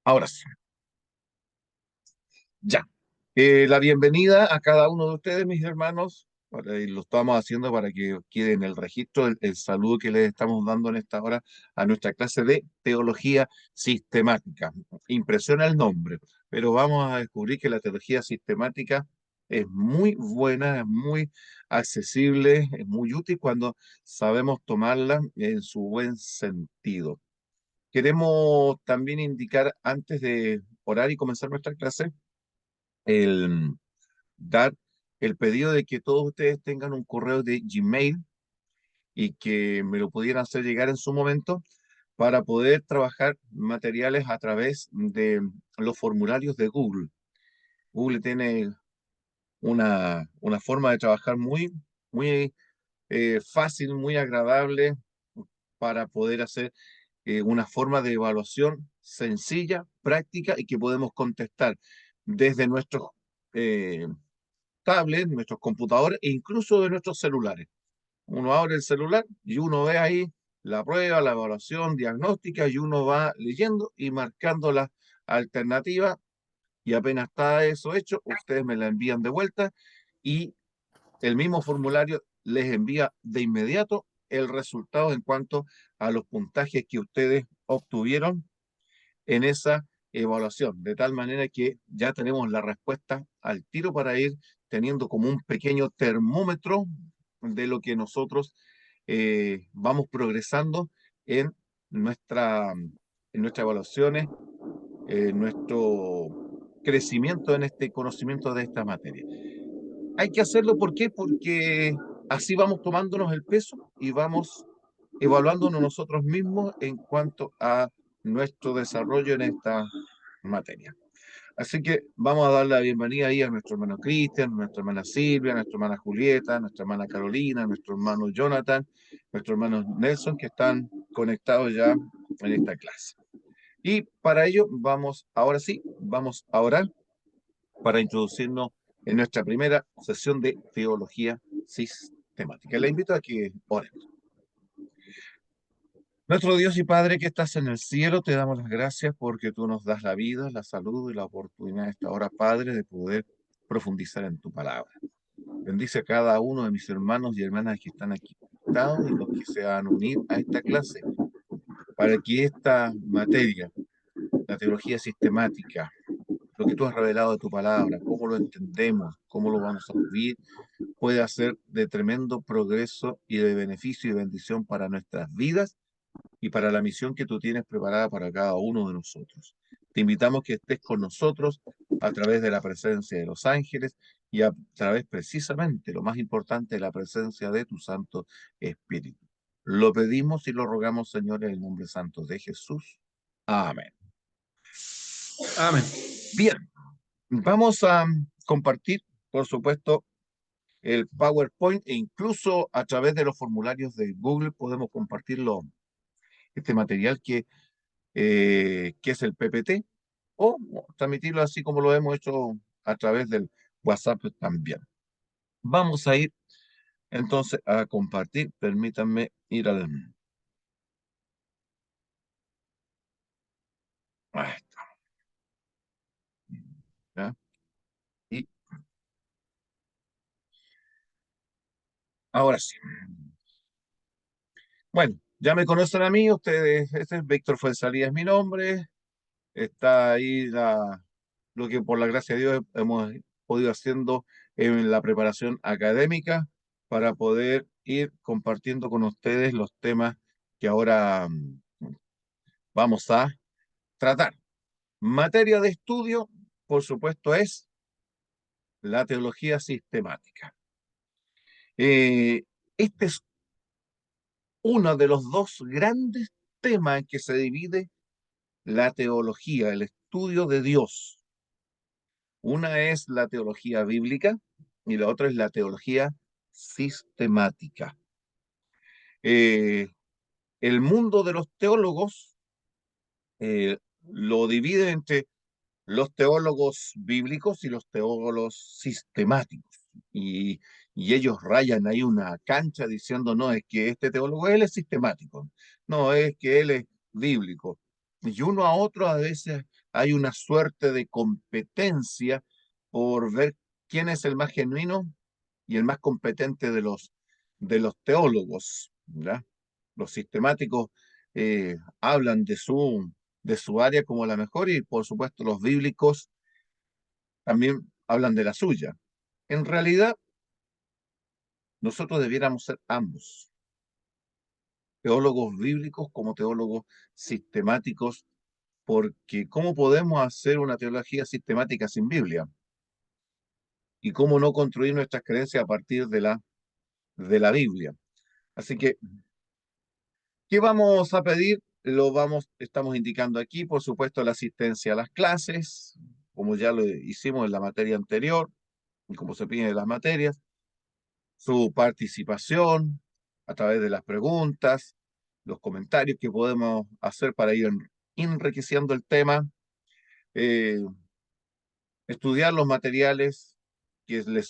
Ahora sí, ya. La bienvenida a cada uno de ustedes, mis hermanos. Y lo estamos haciendo para que quede en el registro el saludo que les estamos dando en esta hora a nuestra clase de teología sistemática. Impresiona el nombre, pero vamos a descubrir que la teología sistemática es muy buena, es muy accesible, es muy útil cuando sabemos tomarla en su buen sentido. Queremos también indicar, antes de orar y comenzar nuestra clase, el dar el pedido de que todos ustedes tengan un correo de Gmail y que me lo pudieran hacer llegar en su momento para poder trabajar materiales a través de los formularios de Google. Google tiene una forma de trabajar muy fácil, muy agradable para poder hacer una forma de evaluación sencilla, práctica y que podemos contestar desde nuestros eh, tablets, nuestros computadores e incluso de nuestros celulares. Uno abre el celular y uno ve ahí la prueba, la evaluación diagnóstica y uno va leyendo y marcando las alternativas y apenas está eso hecho, ustedes me la envían de vuelta y el mismo formulario les envía de inmediato el resultado en cuanto a los puntajes que ustedes obtuvieron en esa evaluación, de tal manera que ya tenemos la respuesta al tiro para ir teniendo como un pequeño termómetro de lo que nosotros vamos progresando en nuestra, en nuestras evaluaciones, nuestro crecimiento en este conocimiento de esta materia. Hay que hacerlo, ¿por qué? Porque así vamos tomándonos el peso y vamos evaluándonos nosotros mismos en cuanto a nuestro desarrollo en esta materia. Así que vamos a dar la bienvenida ahí a nuestro hermano Cristian, nuestra hermana Silvia, nuestra hermana Julieta, nuestra hermana Carolina, nuestro hermano Jonathan, nuestro hermano Nelson, que están conectados ya en esta clase. Y para ello vamos, ahora sí, vamos a orar para introducirnos en nuestra primera sesión de teología sistemática. Le invito a que oremos. Nuestro Dios y Padre que estás en el cielo, te damos las gracias porque tú nos das la vida, la salud y la oportunidad a esta hora, Padre, de poder profundizar en tu palabra. Bendice a cada uno de mis hermanos y hermanas que están aquí conectados y los que se van a unir a esta clase, para que esta materia, la teología sistemática, lo que tú has revelado de tu palabra, cómo lo entendemos, cómo lo vamos a vivir, pueda ser de tremendo progreso y de beneficio y bendición para nuestras vidas y para la misión que tú tienes preparada para cada uno de nosotros. Te invitamos que estés con nosotros a través de la presencia de los ángeles y a través precisamente, lo más importante, de la presencia de tu Santo Espíritu. Lo pedimos y lo rogamos, Señor, en el nombre santo de Jesús. Amén. Amén. Bien, vamos a compartir, por supuesto, el PowerPoint e incluso a través de los formularios de Google podemos compartirlo, este material que es el PPT, o transmitirlo así como lo hemos hecho a través del WhatsApp también. Vamos a ir entonces a compartir. Permítanme ir al... Ahí está. ¿Ya? Y ahora sí. Bueno, ya me conocen a mí, ustedes, este es Víctor Fuenzalía, es mi nombre. Está ahí lo que por la gracia de Dios hemos podido haciendo en la preparación académica para poder ir compartiendo con ustedes los temas que ahora vamos a tratar. Materia de estudio, por supuesto, es la teología sistemática. Eh, este es uno de los dos grandes temas en que se divide la teología, el estudio de Dios. Una es la teología bíblica y la otra es la teología sistemática. Eh, el mundo de los teólogos lo divide entre los teólogos bíblicos y los teólogos sistemáticos. Y, y ellos rayan ahí una cancha diciendo, no, es que este teólogo, él es sistemático, no, es que él es bíblico. y uno a otro a veces hay una suerte de competencia por ver quién es el más genuino y el más competente de los teólogos, ¿ya? Los sistemáticos hablan de su área como la mejor y por supuesto los bíblicos también hablan de la suya. En realidad, nosotros debiéramos ser ambos, teólogos bíblicos como teólogos sistemáticos, porque ¿cómo podemos hacer una teología sistemática sin Biblia? ¿Y cómo no construir nuestras creencias a partir de la Biblia? Así que, ¿qué vamos a pedir? Estamos indicando aquí, por supuesto, la asistencia a las clases, como ya lo hicimos en la materia anterior, y como se pide en las materias, su participación a través de las preguntas, los comentarios que podemos hacer para ir enriqueciendo el tema, eh, estudiar los materiales que les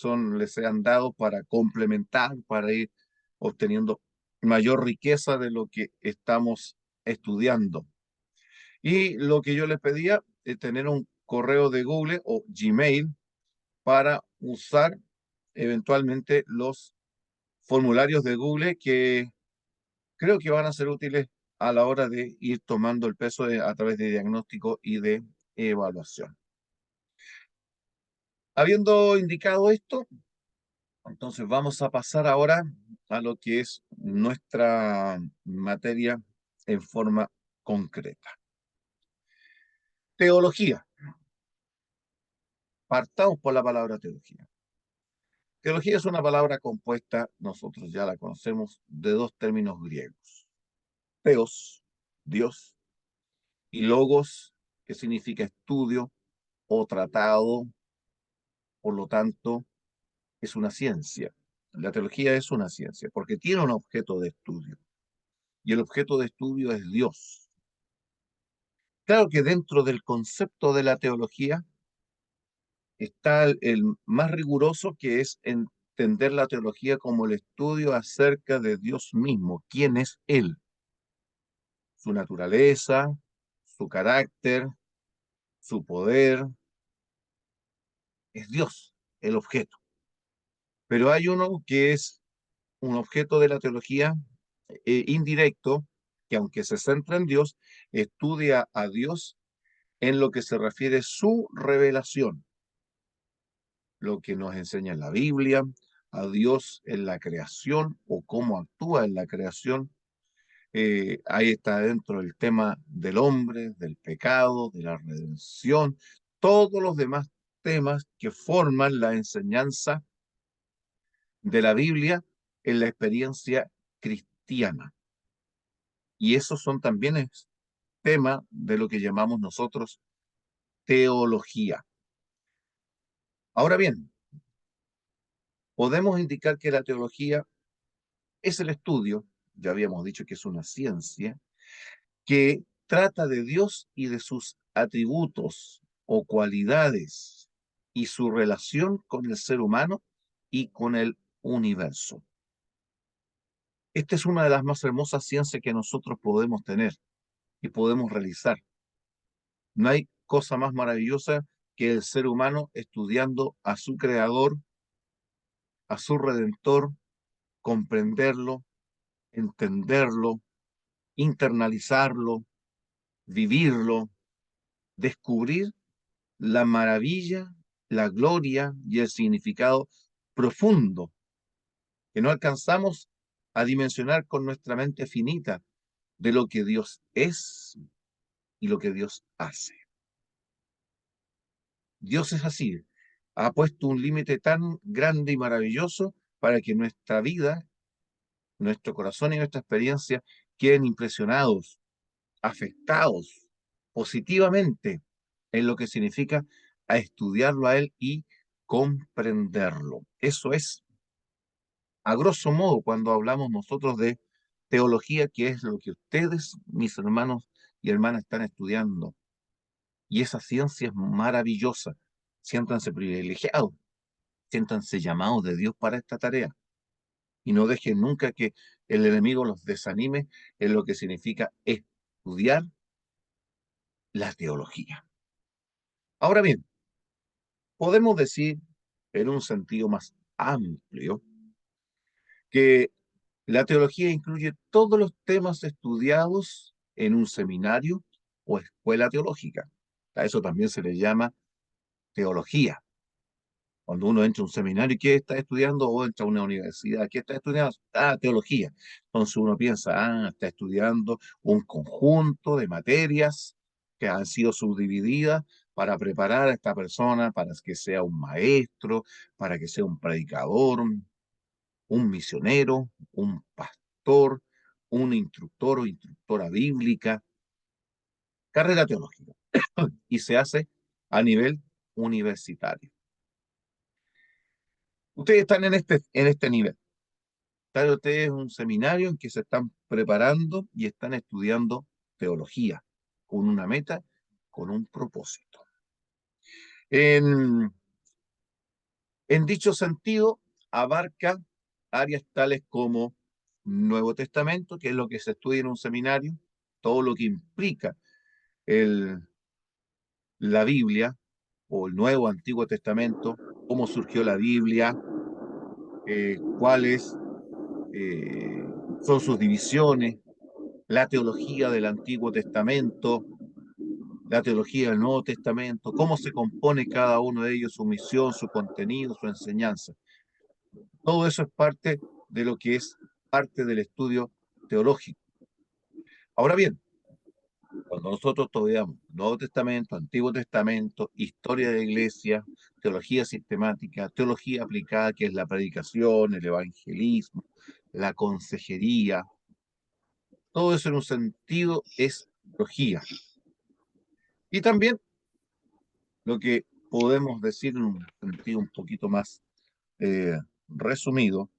sean dados para complementar, para ir obteniendo mayor riqueza de lo que estamos estudiando. Y lo que yo les pedía es tener un correo de Google o Gmail para usar eventualmente los formularios de Google que creo que van a ser útiles a la hora de ir tomando el peso a través de diagnóstico y de evaluación. Habiendo indicado esto, entonces vamos a pasar ahora a lo que es nuestra materia en forma concreta. Teología. Partamos por la palabra teología. Teología es una palabra compuesta, nosotros ya la conocemos, de dos términos griegos. Theos, Dios, y logos, que significa estudio o tratado, por lo tanto, es una ciencia. La teología es una ciencia porque tiene un objeto de estudio y el objeto de estudio es Dios. Claro que dentro del concepto de la teología está el más riguroso, que es entender la teología como el estudio acerca de Dios mismo, quién es Él, su naturaleza, su carácter, su poder, es Dios el objeto. Pero hay uno que es un objeto de la teología indirecto, que aunque se centra en Dios, estudia a Dios en lo que se refiere a su revelación, lo que nos enseña en la Biblia, a Dios en la creación o cómo actúa en la creación. Ahí está dentro el tema del hombre, del pecado, de la redención, todos los demás temas que forman la enseñanza de la Biblia en la experiencia cristiana. Y esos son también temas de lo que llamamos nosotros teología. Ahora bien, podemos indicar que la teología es el estudio, ya habíamos dicho que es una ciencia, que trata de Dios y de sus atributos o cualidades y su relación con el ser humano y con el universo. Esta es una de las más hermosas ciencias que nosotros podemos tener y podemos realizar. No hay cosa más maravillosa que el ser humano estudiando a su creador, a su redentor, comprenderlo, entenderlo, internalizarlo, vivirlo, descubrir la maravilla, la gloria y el significado profundo que no alcanzamos a dimensionar con nuestra mente finita de lo que Dios es y lo que Dios hace. Dios es así, ha puesto un límite tan grande y maravilloso para que nuestra vida, nuestro corazón y nuestra experiencia queden impresionados, afectados positivamente en lo que significa a estudiarlo a Él y comprenderlo. Eso es, a grosso modo, cuando hablamos nosotros de teología, que es lo que ustedes, mis hermanos y hermanas, están estudiando. Y esa ciencia es maravillosa. Siéntanse privilegiados, siéntanse llamados de Dios para esta tarea. Y no dejen nunca que el enemigo los desanime en lo que significa estudiar la teología. Ahora bien, podemos decir en un sentido más amplio que la teología incluye todos los temas estudiados en un seminario o escuela teológica. A eso también se le llama teología. Cuando uno entra a un seminario, ¿qué está estudiando? O entra a una universidad, ¿qué está estudiando? Ah, teología. Entonces uno piensa, está estudiando un conjunto de materias que han sido subdivididas para preparar a esta persona para que sea un maestro, para que sea un predicador, un misionero, un pastor, un instructor o instructora bíblica, carrera teológica. Y se hace a nivel universitario. Ustedes están en este nivel. Están ustedes en un seminario en que se están preparando y están estudiando teología, con una meta, con un propósito. En, en dicho sentido, abarca áreas tales como Nuevo Testamento, que es lo que se estudia en un seminario, todo lo que implica el, la Biblia o el Nuevo Antiguo Testamento, cómo surgió la Biblia, cuáles son sus divisiones, la teología del Antiguo Testamento, la teología del Nuevo Testamento, cómo se compone cada uno de ellos, su misión, su contenido, su enseñanza. Todo eso es parte de lo que es parte del estudio teológico. Ahora bien, cuando nosotros estudiamos Nuevo Testamento, Antiguo Testamento, historia de la iglesia, teología sistemática, teología aplicada, que es la predicación, el evangelismo, la consejería, todo eso en un sentido es teología. Y también lo que podemos decir en un sentido un poquito más eh, resumido,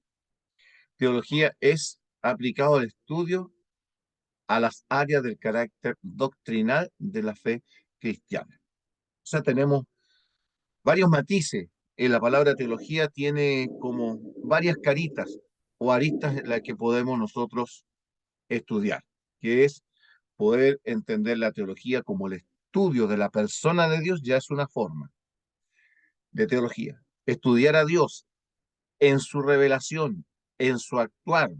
teología es aplicado al estudio a las áreas del carácter doctrinal de la fe cristiana. O sea, tenemos varios matices. La palabra teología tiene como varias caritas o aristas en las que podemos nosotros estudiar, que es poder entender la teología como el estudio de la persona de Dios, ya es una forma de teología. Estudiar a Dios en su revelación, en su actuar,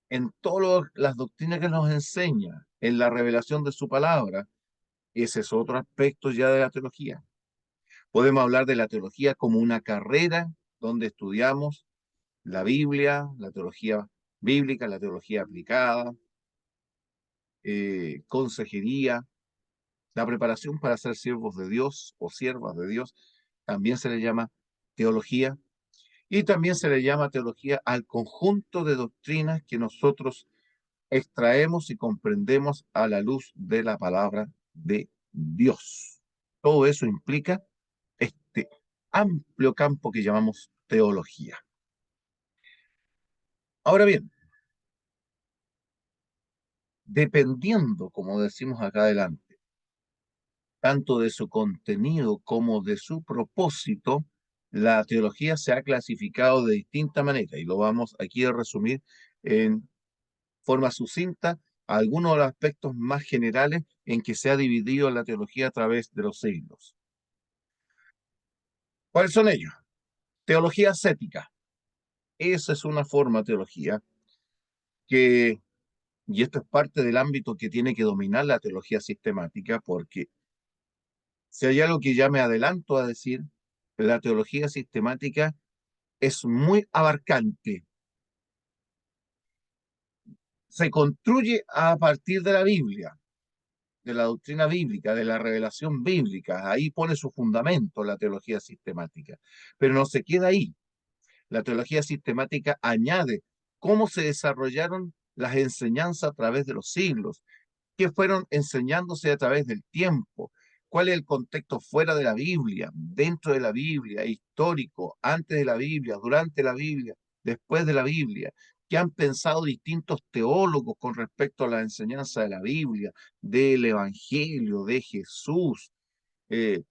en todas las doctrinas que nos enseña, en la revelación de su palabra, ese es otro aspecto ya de la teología. Podemos hablar de la teología como una carrera donde estudiamos la Biblia, la teología bíblica, la teología aplicada, consejería, la preparación para ser siervos de Dios o siervas de Dios, también se le llama teología. Y también se le llama teología al conjunto de doctrinas que nosotros extraemos y comprendemos a la luz de la palabra de Dios. Todo eso implica este amplio campo que llamamos teología. Ahora bien, dependiendo, como decimos acá adelante, tanto de su contenido como de su propósito, la teología se ha clasificado de distinta manera y lo vamos aquí a resumir en forma sucinta algunos de los aspectos más generales en que se ha dividido la teología a través de los siglos. ¿Cuáles son ellos? Teología ascética. Esa es una forma de teología que, y esto es parte del ámbito que tiene que dominar la teología sistemática, porque si hay algo que ya me adelanto a decir, la teología sistemática es muy abarcante. Se construye a partir de la Biblia, de la doctrina bíblica, de la revelación bíblica. Ahí pone su fundamento la teología sistemática. Pero no se queda ahí. La teología sistemática añade cómo se desarrollaron las enseñanzas a través de los siglos, qué fueron enseñándose a través del tiempo, cuál es el contexto fuera de la Biblia, dentro de la Biblia, histórico, antes de la Biblia, durante la Biblia, después de la Biblia, qué han pensado distintos teólogos con respecto a la enseñanza de la Biblia, del Evangelio, de Jesús, eh,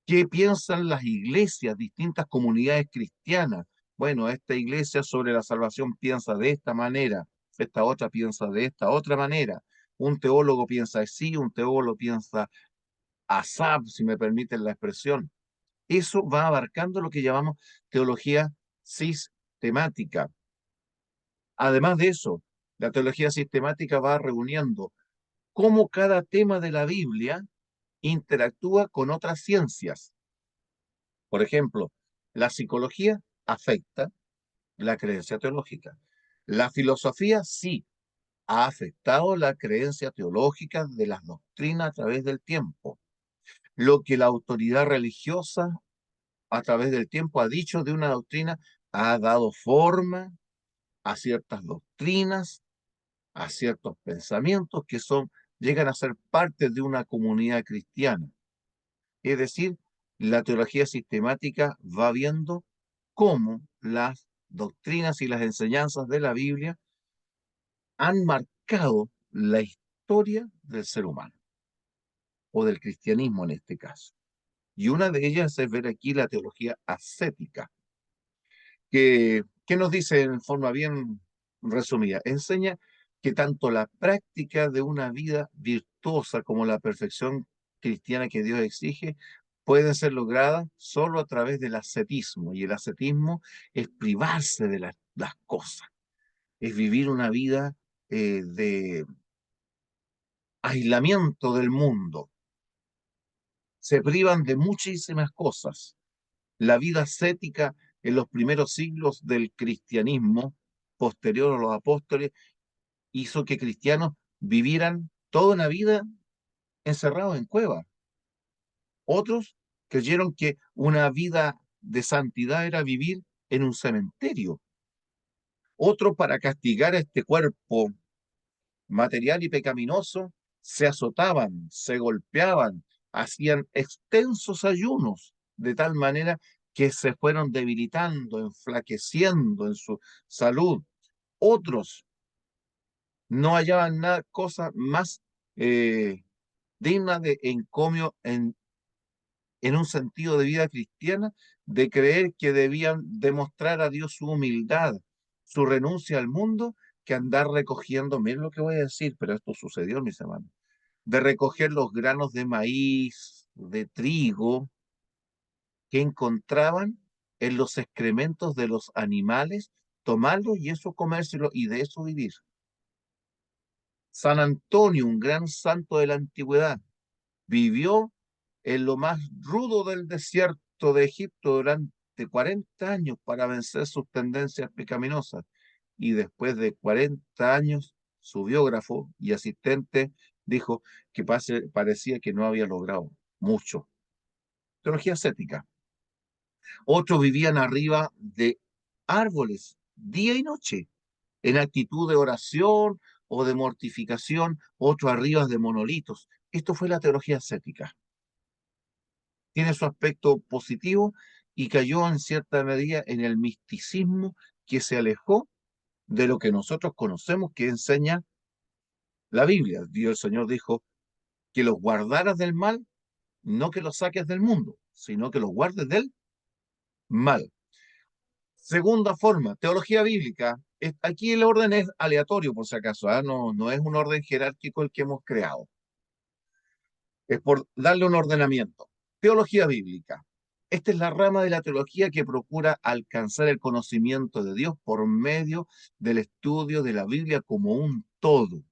qué piensan las iglesias, distintas comunidades cristianas. Bueno, esta iglesia sobre la salvación piensa de esta manera, esta otra piensa de esta otra manera. un teólogo piensa así, un teólogo piensa asap, si me permiten la expresión. Eso va abarcando lo que llamamos teología sistemática. Además de eso, la teología sistemática va reuniendo cómo cada tema de la Biblia interactúa con otras ciencias. Por ejemplo, la psicología afecta la creencia teológica. La filosofía sí ha afectado la creencia teológica de las doctrinas a través del tiempo. Lo que la autoridad religiosa a través del tiempo ha dicho de una doctrina ha dado forma a ciertas doctrinas, a ciertos pensamientos que llegan a ser parte de una comunidad cristiana. Es decir, la teología sistemática va viendo cómo las doctrinas y las enseñanzas de la Biblia han marcado la historia del ser humano, o del cristianismo en este caso. Y una de ellas es ver aquí la teología ascética, que nos dice en forma bien resumida, enseña que tanto la práctica de una vida virtuosa como la perfección cristiana que Dios exige pueden ser logradas solo a través del ascetismo. Y el ascetismo es privarse de las cosas, es vivir una vida de aislamiento del mundo. Se privan de muchísimas cosas. La vida ascética en los primeros siglos del cristianismo, posterior a los apóstoles, hizo que cristianos vivieran toda una vida encerrados en cuevas. Otros creyeron que una vida de santidad era vivir en un cementerio. Otros, para castigar a este cuerpo material y pecaminoso, se azotaban, se golpeaban, hacían extensos ayunos, de tal manera que se fueron debilitando, enflaqueciendo en su salud. Otros no hallaban nada, cosa más eh, digna de encomio en un sentido de vida cristiana, de creer que debían demostrar a Dios su humildad, su renuncia al mundo, que andar recogiendo, miren lo que voy a decir, pero esto sucedió, mis hermanos, de recoger los granos de maíz, de trigo, que encontraban en los excrementos de los animales, tomarlos y eso comérselo y de eso vivir. San Antonio, un gran santo de la antigüedad, vivió en lo más rudo del desierto de Egipto durante 40 años para vencer sus tendencias pecaminosas. Y después de 40 años, su biógrafo y asistente dijo que parecía que no había logrado mucho. Teología ascética. Otros vivían arriba de árboles, día y noche, en actitud de oración o de mortificación, otros arriba de monolitos. Esto fue la teología ascética. Tiene su aspecto positivo y cayó en cierta medida en el misticismo que se alejó de lo que nosotros conocemos que enseña la Biblia. Dios, el Señor dijo que los guardaras del mal, no que los saques del mundo, sino que los guardes del mal. Segunda forma, teología bíblica. Aquí el orden es aleatorio, por si acaso, ¿ah? No es un orden jerárquico el que hemos creado. Es por darle un ordenamiento. Teología bíblica. Esta es la rama de la teología que procura alcanzar el conocimiento de Dios por medio del estudio de la Biblia como un todo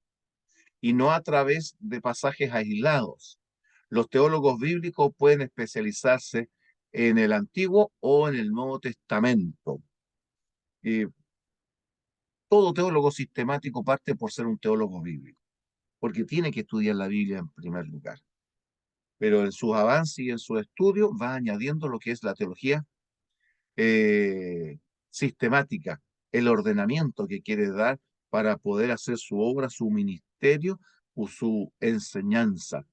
y no a través de pasajes aislados. Los teólogos bíblicos pueden especializarse en el Antiguo o en el Nuevo Testamento. Eh, Todo teólogo sistemático parte por ser un teólogo bíblico, porque tiene que estudiar la Biblia en primer lugar. Pero en sus avances y en su estudio va añadiendo lo que es la teología sistemática, el ordenamiento que quiere dar para poder hacer su obra, su ministerio o su enseñanza.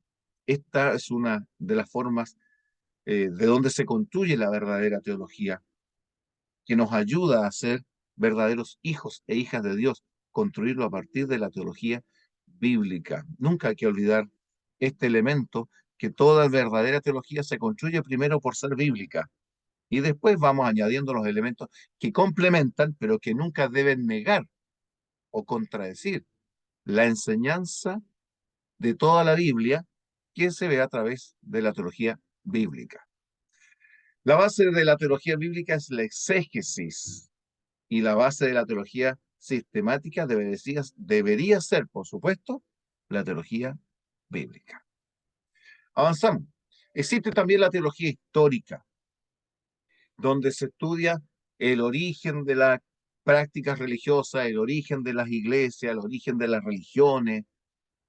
Esta es una de las formas de donde se construye la verdadera teología, que nos ayuda a ser verdaderos hijos e hijas de Dios, construirlo a partir de la teología bíblica. Nunca hay que olvidar este elemento, que toda verdadera teología se construye primero por ser bíblica y después vamos añadiendo los elementos que complementan, pero que nunca deben negar o contradecir la enseñanza de toda la Biblia que se ve a través de la teología bíblica. La base de la teología bíblica es la exégesis y la base de la teología sistemática debería ser, por supuesto, la teología bíblica. Avanzamos. Existe también la teología histórica, donde se estudia el origen de las prácticas religiosas, el origen de las iglesias, el origen de las religiones,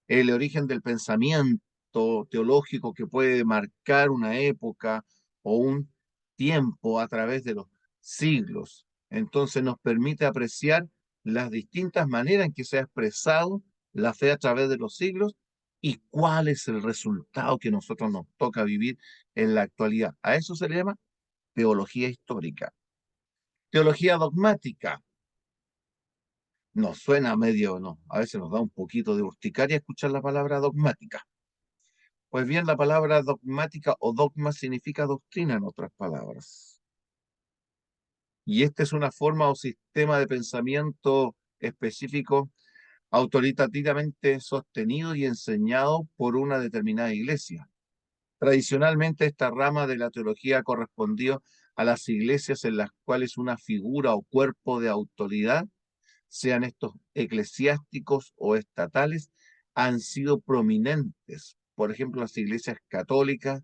el origen del pensamiento teológico que puede marcar una época o un tiempo a través de los siglos. Entonces nos permite apreciar las distintas maneras en que se ha expresado la fe a través de los siglos y cuál es el resultado que nosotros nos toca vivir en la actualidad. A eso se le llama teología histórica. Teología dogmática. Nos suena medio, no, a veces nos da un poquito de urticaria escuchar la palabra dogmática. Pues bien, la palabra dogmática o dogma significa doctrina en otras palabras. Y esta es una forma o sistema de pensamiento específico autoritativamente sostenido y enseñado por una determinada iglesia. Tradicionalmente esta rama de la teología correspondió a las iglesias en las cuales una figura o cuerpo de autoridad, sean estos eclesiásticos o estatales, han sido prominentes. Por ejemplo, las iglesias católicas,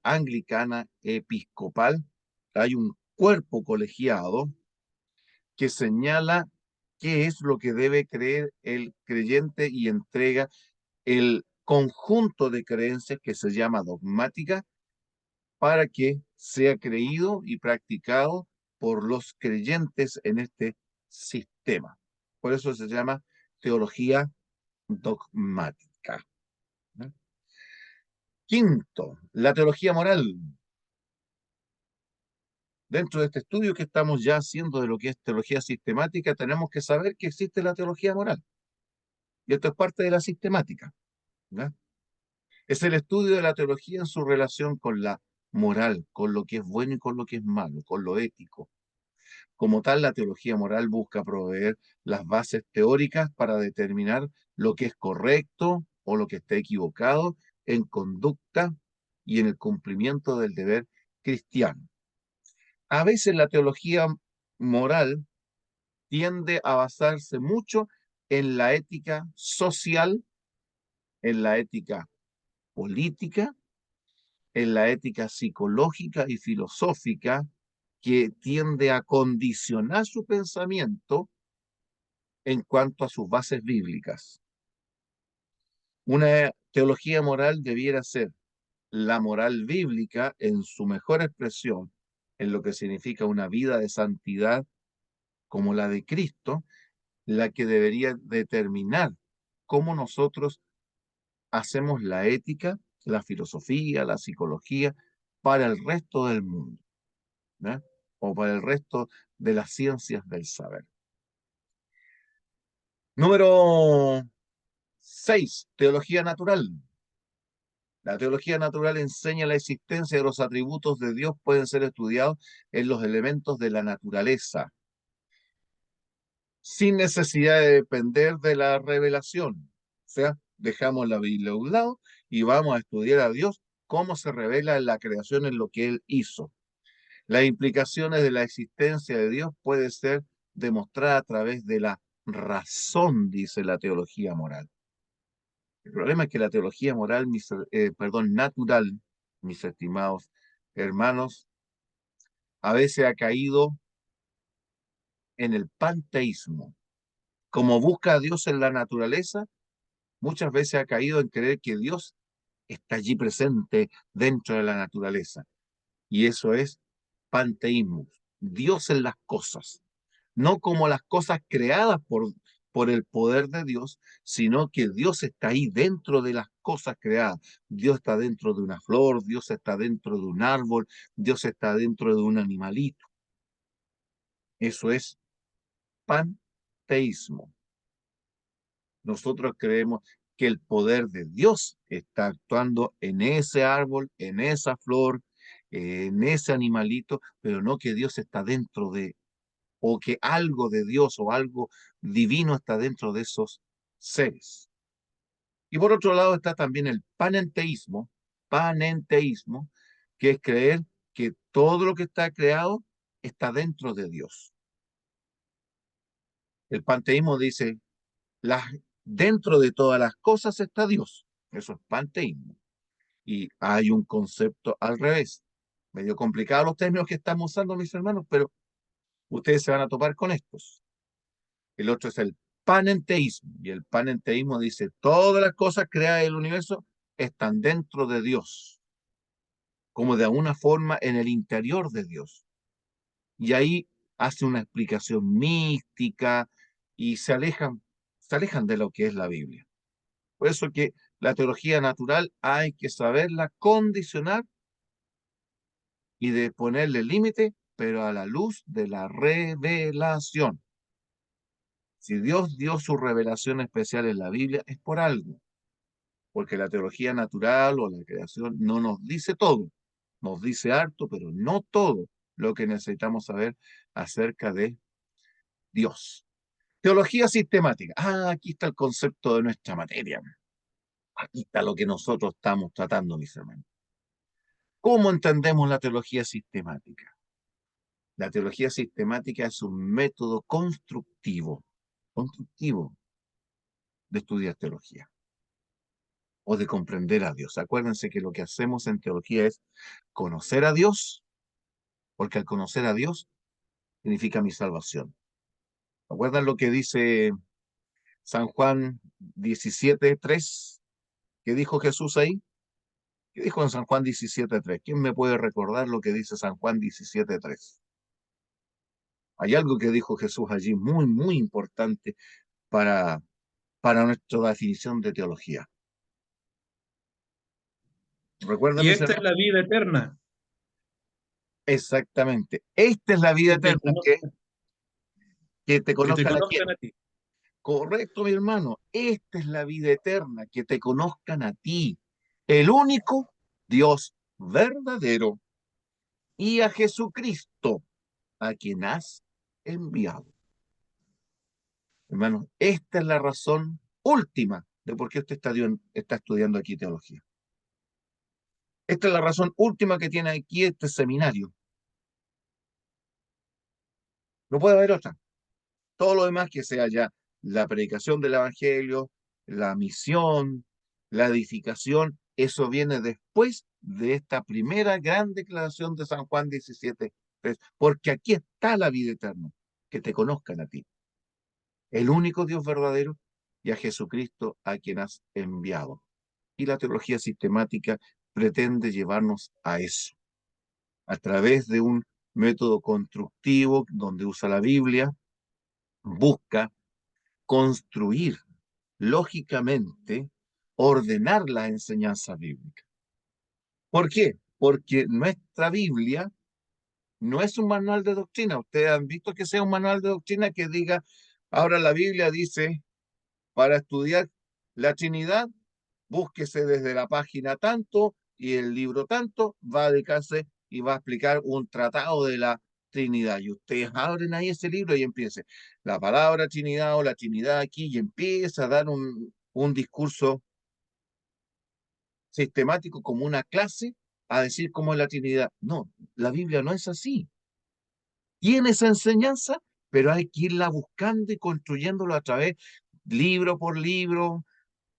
anglicana, episcopal, hay un cuerpo colegiado que señala qué es lo que debe creer el creyente y entrega el conjunto de creencias que se llama dogmática para que sea creído y practicado por los creyentes en este sistema. Por eso se llama teología dogmática. ¿No? Quinto, la teología moral. Dentro de este estudio que estamos ya haciendo de lo que es teología sistemática, tenemos que saber que existe la teología moral. Y esto es parte de la sistemática. ¿No? Es el estudio de la teología en su relación con la moral, con lo que es bueno y con lo que es malo, con lo ético. Como tal, la teología moral busca proveer las bases teóricas para determinar lo que es correcto o lo que está equivocado en conducta y en el cumplimiento del deber cristiano. A veces la teología moral tiende a basarse mucho en la ética social, en la ética política, en la ética psicológica y filosófica, que tiende a condicionar su pensamiento en cuanto a sus bases bíblicas. Una teología moral debiera ser la moral bíblica en su mejor expresión, en lo que significa una vida de santidad como la de Cristo, la que debería determinar cómo nosotros hacemos la ética, la filosofía, la psicología para el resto del mundo, ¿no? O para el resto de las ciencias del saber. Número 6, teología natural. La teología natural enseña la existencia de los atributos de Dios, pueden ser estudiados en los elementos de la naturaleza, sin necesidad de depender de la revelación. O sea, dejamos la Biblia a un lado y vamos a estudiar a Dios, cómo se revela en la creación, en lo que Él hizo. Las implicaciones de la existencia de Dios pueden ser demostradas a través de la razón, dice la teología moral. El problema es que la teología moral, natural, mis estimados hermanos, a veces ha caído en el panteísmo. Como busca a Dios en la naturaleza, muchas veces ha caído en creer que Dios está allí presente dentro de la naturaleza. Y eso es panteísmo. Dios en las cosas. No como las cosas creadas por el poder de Dios, sino que Dios está ahí dentro de las cosas creadas. Dios está dentro de una flor, Dios está dentro de un árbol, Dios está dentro de un animalito. Eso es panteísmo. Nosotros creemos que el poder de Dios está actuando en ese árbol, en esa flor, en ese animalito, pero no que Dios está dentro de, o que algo de Dios o algo divino está dentro de esos seres. Y por otro lado está también el panenteísmo, que es creer que todo lo que está creado está dentro de Dios. El panteísmo dice, las, dentro de todas las cosas está Dios. Eso es panteísmo. Y hay un concepto al revés. Medio complicado los términos que estamos usando, mis hermanos, pero ustedes se van a topar con estos. El otro es el panenteísmo. Y el panenteísmo dice, todas las cosas creadas en el universo están dentro de Dios, como de alguna forma en el interior de Dios. Y ahí hace una explicación mística y se alejan de lo que es la Biblia. Por eso que la teología natural hay que saberla condicionar y de ponerle límite, pero a la luz de la revelación. Si Dios dio su revelación especial en la Biblia, es por algo, porque la teología natural o la creación no nos dice todo, nos dice harto, pero no todo lo que necesitamos saber acerca de Dios. Teología sistemática. Ah, aquí está el concepto de nuestra materia. Aquí está lo que nosotros estamos tratando, mis hermanos. ¿Cómo entendemos la teología sistemática? La teología sistemática es un método constructivo de estudiar teología o de comprender a Dios. Acuérdense que lo que hacemos en teología es conocer a Dios, porque al conocer a Dios significa mi salvación. ¿Acuerdan lo que dice San Juan 17:3? ¿Qué dijo Jesús ahí? ¿Qué dijo en San Juan 17:3? ¿Quién me puede recordar lo que dice San Juan 17:3? Hay algo que dijo Jesús allí muy, muy importante para, para nuestra definición de teología. ¿Recuerdan, Y mis esta es hermanos? la vida eterna, Exactamente. Esta es la vida que te, eterna, que te que te conozcan a quién. conozcan a ti. Correcto, mi hermano. Esta es la vida eterna, que te conozcan a ti, el único Dios verdadero, y a Jesucristo, a quien has enviado. Hermanos, esta es la razón última de por qué usted está estudiando aquí teología. Esta es la razón última que tiene aquí este seminario. No puede haber otra. Todo lo demás que sea ya la predicación del Evangelio, la misión, la edificación, eso viene después de esta primera gran declaración de San Juan 17:3, porque aquí está la vida eterna, que te conozcan a ti, el único Dios verdadero, y a Jesucristo a quien has enviado. Y la teología sistemática pretende llevarnos a eso, a través de un método constructivo donde usa la Biblia, busca construir lógicamente, ordenar la enseñanza bíblica. ¿Por qué? Porque nuestra Biblia no es un manual de doctrina. Ustedes han visto que sea un manual de doctrina que diga, ahora la Biblia dice, para estudiar la Trinidad, búsquese desde la página tanto y el libro tanto, va a dedicarse y va a explicar un tratado de la Trinidad. Y ustedes abren ahí ese libro y empiecen la palabra Trinidad o la Trinidad aquí y empieza a dar un discurso sistemático como una clase a decir cómo es la Trinidad. No, la Biblia no es así. Tiene esa enseñanza, pero hay que irla buscando y construyéndolo a través, libro por libro,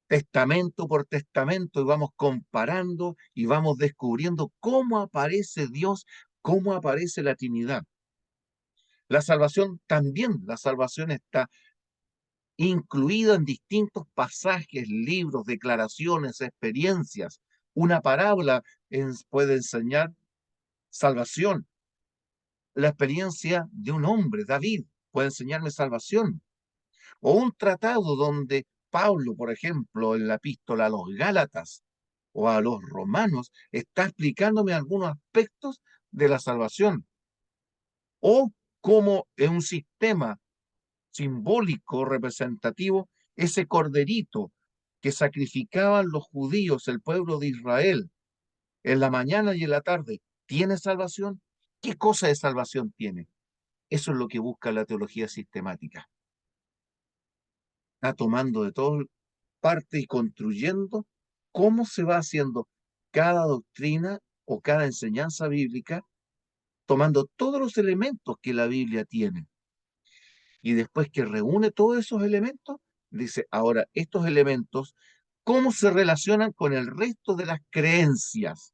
testamento por testamento, y vamos comparando y vamos descubriendo cómo aparece Dios, cómo aparece la Trinidad. La salvación también, la salvación está incluida en distintos pasajes, libros, declaraciones, experiencias. Una parábola puede enseñar salvación. La experiencia de un hombre, David, puede enseñarme salvación. O un tratado donde Pablo, por ejemplo, en la epístola a los Gálatas o a los romanos, está explicándome algunos aspectos de la salvación. O como en un sistema simbólico representativo, ese corderito que sacrificaban los judíos, el pueblo de Israel, en la mañana y en la tarde, ¿tiene salvación? ¿Qué cosa de salvación tiene? Eso es lo que busca la teología sistemática. Está tomando de todo, parte y construyendo cómo se va haciendo cada doctrina o cada enseñanza bíblica, tomando todos los elementos que la Biblia tiene. Y después que reúne todos esos elementos, dice, ahora, estos elementos, ¿cómo se relacionan con el resto de las creencias?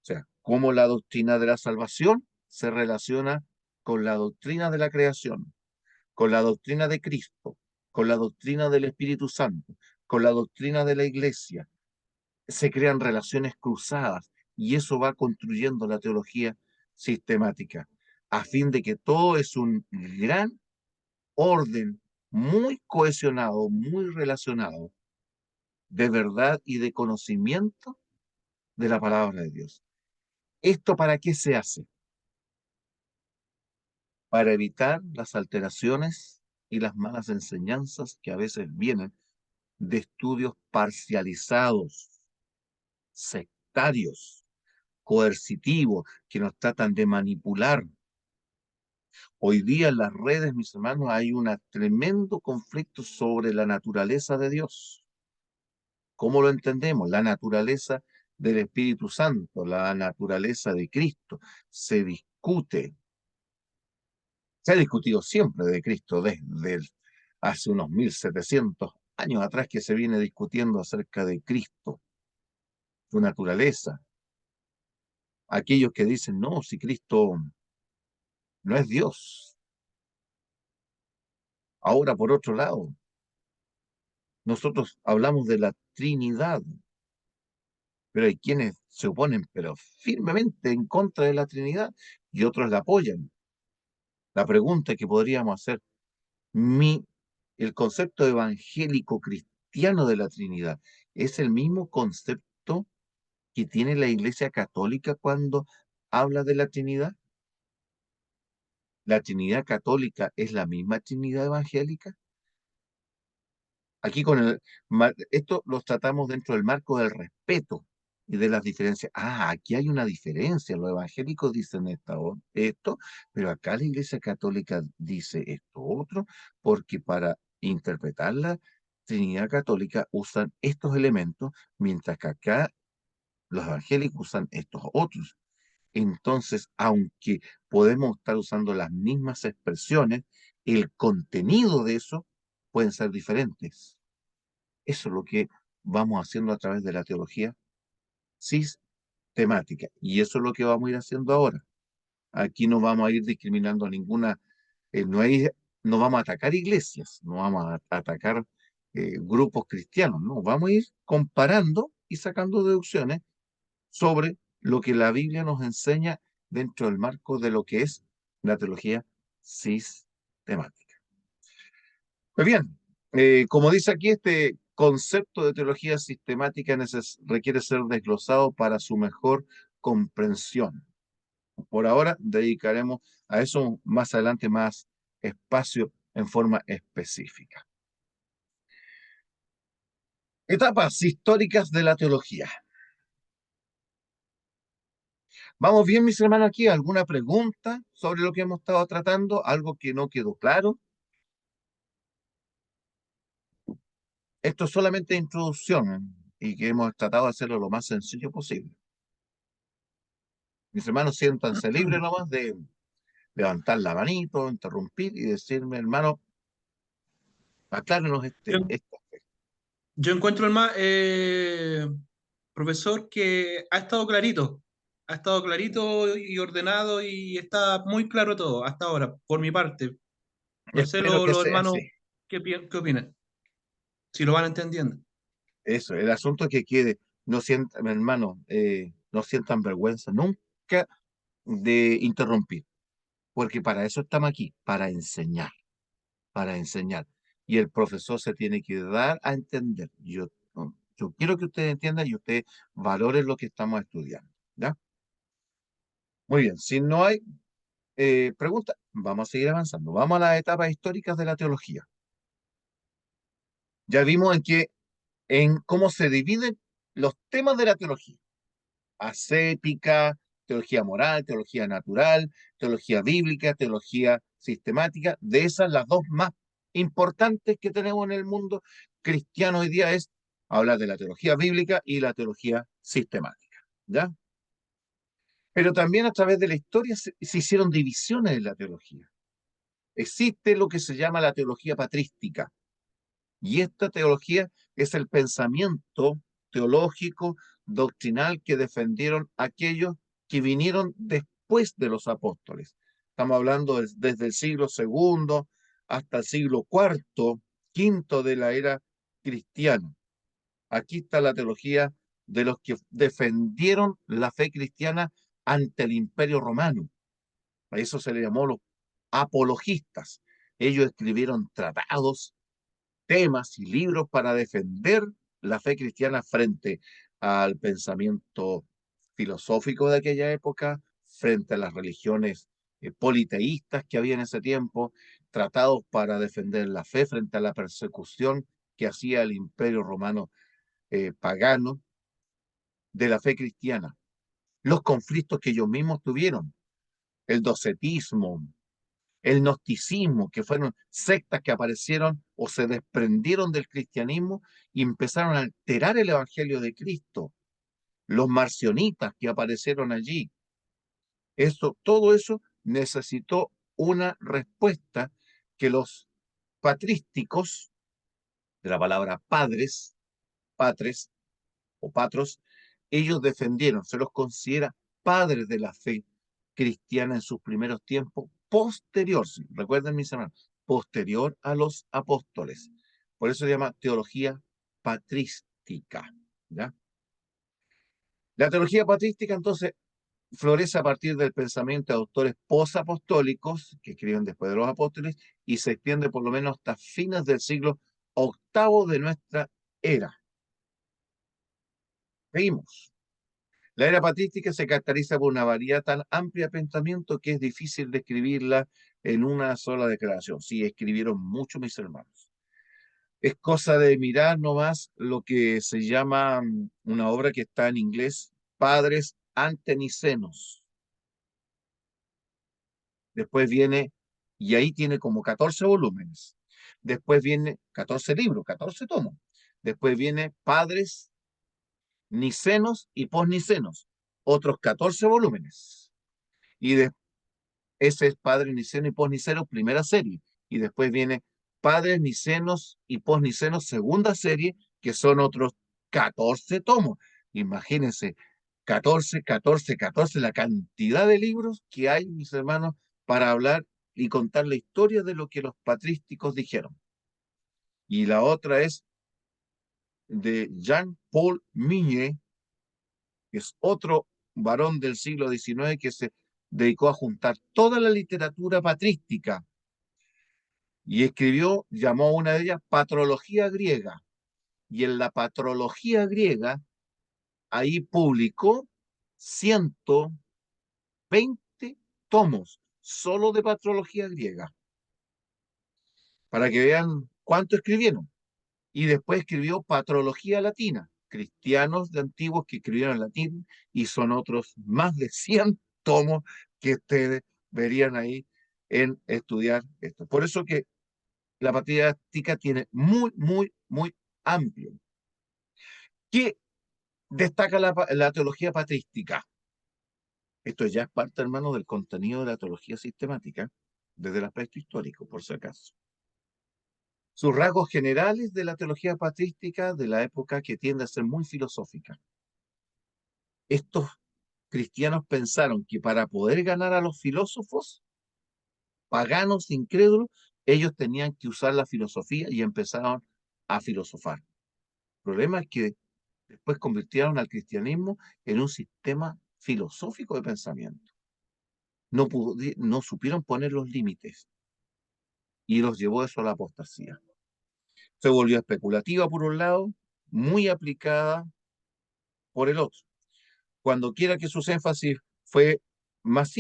O sea, cómo la doctrina de la salvación se relaciona con la doctrina de la creación, con la doctrina de Cristo, con la doctrina del Espíritu Santo, con la doctrina de la Iglesia. Se crean relaciones cruzadas y eso va construyendo la teología sistemática, a fin de que todo es un gran orden muy cohesionado, muy relacionado de verdad y de conocimiento de la palabra de Dios. ¿Esto para qué se hace? Para evitar las alteraciones y las malas enseñanzas que a veces vienen de estudios parcializados, sectarios, coercitivos, que nos tratan de manipular. Hoy día en las redes, mis hermanos, hay un tremendo conflicto sobre la naturaleza de Dios. ¿Cómo lo entendemos? La naturaleza del Espíritu Santo, la naturaleza de Cristo. Se discute, se ha discutido siempre de Cristo desde hace unos 1700 años atrás que se viene discutiendo acerca de Cristo, su naturaleza. Aquellos que dicen, no, si Cristo no es Dios. Ahora, por otro lado, nosotros hablamos de la Trinidad, pero hay quienes se oponen, pero firmemente en contra de la Trinidad, y otros la apoyan. La pregunta que podríamos hacer, mi, el concepto evangélico cristiano de la Trinidad, ¿es el mismo concepto que tiene la Iglesia Católica cuando habla de la Trinidad? ¿La Trinidad católica es la misma Trinidad evangélica? Aquí esto los tratamos dentro del marco del respeto y de las diferencias. Ah, aquí hay una diferencia. Los evangélicos dicen esto, pero acá la Iglesia Católica dice esto otro, porque para interpretar la Trinidad Católica usan estos elementos, mientras que acá los evangélicos usan estos otros. Entonces, aunque podemos estar usando las mismas expresiones, el contenido de eso pueden ser diferentes. Eso es lo que vamos haciendo a través de la teología sistemática. Y eso es lo que vamos a ir haciendo ahora. Aquí no vamos a ir discriminando a ninguna, no hay, no vamos a atacar iglesias, no vamos a atacar grupos cristianos, no, vamos a ir comparando y sacando deducciones sobre lo que la Biblia nos enseña dentro del marco de lo que es la teología sistemática. Pues bien, como dice aquí, este concepto de teología sistemática requiere ser desglosado para su mejor comprensión. Por ahora dedicaremos a eso más adelante más espacio en forma específica. Etapas históricas de la teología. ¿Vamos bien, mis hermanos, aquí? ¿Alguna pregunta sobre lo que hemos estado tratando? ¿Algo que no quedó claro? Esto es solamente introducción, y que hemos tratado de hacerlo lo más sencillo posible. Mis hermanos, siéntanse libres nomás de levantar la manito, interrumpir y decirme, hermano, aclárenos Yo, esto. yo encuentro, profesor, que ha estado clarito y ordenado y está muy claro todo hasta ahora, por mi parte. No sé Espero que los sea hermanos así. qué opinan, si lo van entendiendo. Eso, el asunto que quede, no sientan, hermano, no sientan vergüenza nunca de interrumpir, porque para eso estamos aquí, para enseñar, para enseñar. Y el profesor se tiene que dar a entender. Yo quiero que usted entienda y usted valore lo que estamos estudiando. ¿Ya? Muy bien, si no hay preguntas, vamos a seguir avanzando. Vamos a las etapas históricas de la teología. Ya vimos en cómo se dividen los temas de la teología. Ascética, teología moral, teología natural, teología bíblica, teología sistemática. De esas, las dos más importantes que tenemos en el mundo cristiano hoy día es Habla de la teología bíblica y la teología sistemática, ¿ya? Pero también a través de la historia se hicieron divisiones en la teología. Existe lo que se llama la teología patrística, y esta teología es el pensamiento teológico, doctrinal que defendieron aquellos que vinieron después de los apóstoles. Estamos hablando desde el siglo segundo hasta el siglo cuarto, quinto de la era cristiana. Aquí está la teología de los que defendieron la fe cristiana ante el Imperio Romano. A eso se le llamó los apologistas. Ellos escribieron tratados, temas y libros para defender la fe cristiana frente al pensamiento filosófico de aquella época, frente a las religiones politeístas que había en ese tiempo, tratados para defender la fe frente a la persecución que hacía el Imperio Romano pagano de la fe cristiana, los conflictos que ellos mismos tuvieron, el docetismo, el gnosticismo, que fueron sectas que aparecieron o se desprendieron del cristianismo y empezaron a alterar el evangelio de Cristo, los marcionitas que aparecieron allí. Todo eso necesitó una respuesta que los patrísticos, de la palabra padres, patres o patros, ellos defendieron, se los considera padres de la fe cristiana en sus primeros tiempos, posterior, recuerden mis hermanos, posterior a los apóstoles. Por eso se llama teología patrística. ¿Ya? La teología patrística entonces florece a partir del pensamiento de autores posapostólicos que escriben después de los apóstoles y se extiende por lo menos hasta fines del siglo octavo de nuestra era. Seguimos. La era patrística se caracteriza por una variedad tan amplia de pensamiento que es difícil describirla en una sola declaración. Sí, escribieron mucho mis hermanos. Es cosa de mirar nomás lo que se llama una obra que está en inglés, Padres Antenicenos. Después viene, y ahí tiene como 14 volúmenes. Después viene 14 libros, 14 tomos. Después viene Padres Nicenos y Posnicenos, otros 14 volúmenes. Y ese es Padres Nicenos y Posnicenos, primera serie. Y después viene Padres Nicenos y Posnicenos, segunda serie, que son otros 14 tomos. Imagínense, 14, 14, 14, la cantidad de libros que hay, mis hermanos, para hablar y contar la historia de lo que los patrísticos dijeron. Y la otra es de Jean-Paul Mignet, que es otro varón del siglo XIX que se dedicó a juntar toda la literatura patrística y escribió, llamó a una de ellas Patrología Griega. Y en la Patrología Griega, ahí publicó 120 tomos solo de patrología griega, para que vean cuánto escribieron. Y después escribió Patrología Latina, cristianos de antiguos que escribieron en latín, y son otros más de 100 tomos que ustedes verían ahí en estudiar esto. Por eso que la patrística tiene muy amplio. ¿Qué destaca la teología patrística? Esto ya es parte, hermano, del contenido de la teología sistemática, desde el aspecto histórico, por si acaso. Sus rasgos generales de la teología patrística de la época que tiende a ser muy filosófica. Estos cristianos pensaron que para poder ganar a los filósofos paganos, incrédulos, ellos tenían que usar la filosofía y empezaron a filosofar. El problema es que después convirtieron al cristianismo en un sistema filosófico de pensamiento. No supieron poner los límites y los llevó eso a la apostasía. Se volvió especulativa por un lado, muy aplicada por el otro. Cuando quiera que sus énfasis fue más,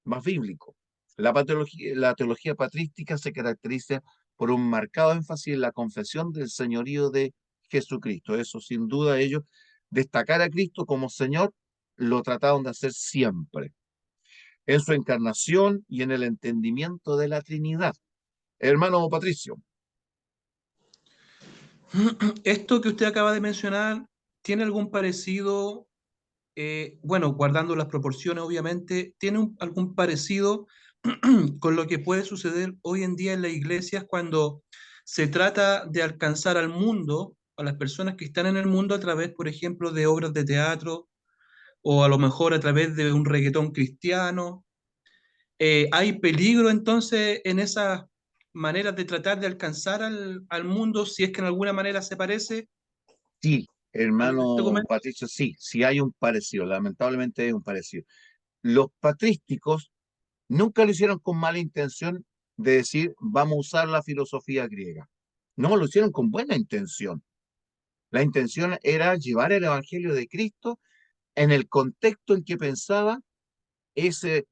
más bíblico. La teología patrística se caracteriza por un marcado énfasis en la confesión del señorío de Jesucristo. Eso, sin duda, ellos destacar a Cristo como Señor lo trataron de hacer siempre, en su encarnación y en el entendimiento de la Trinidad. Hermano Patricio. Esto que usted acaba de mencionar, ¿tiene algún parecido? Bueno, guardando las proporciones, obviamente, ¿tiene algún parecido con lo que puede suceder hoy en día en las iglesias cuando se trata de alcanzar al mundo, a las personas que están en el mundo a través, por ejemplo, de obras de teatro o a lo mejor a través de un reggaetón cristiano? ¿Hay peligro entonces en esas maneras de tratar de alcanzar al mundo si es que en alguna manera se parece Sí, a lo que usted hermano comenta? Patricio, sí, sí hay un parecido, lamentablemente hay un parecido. Los patrísticos nunca lo hicieron con mala intención de decir, vamos a usar la filosofía griega. No, lo hicieron con buena intención. La intención era llevar el Evangelio de Cristo en el contexto en que pensaba ese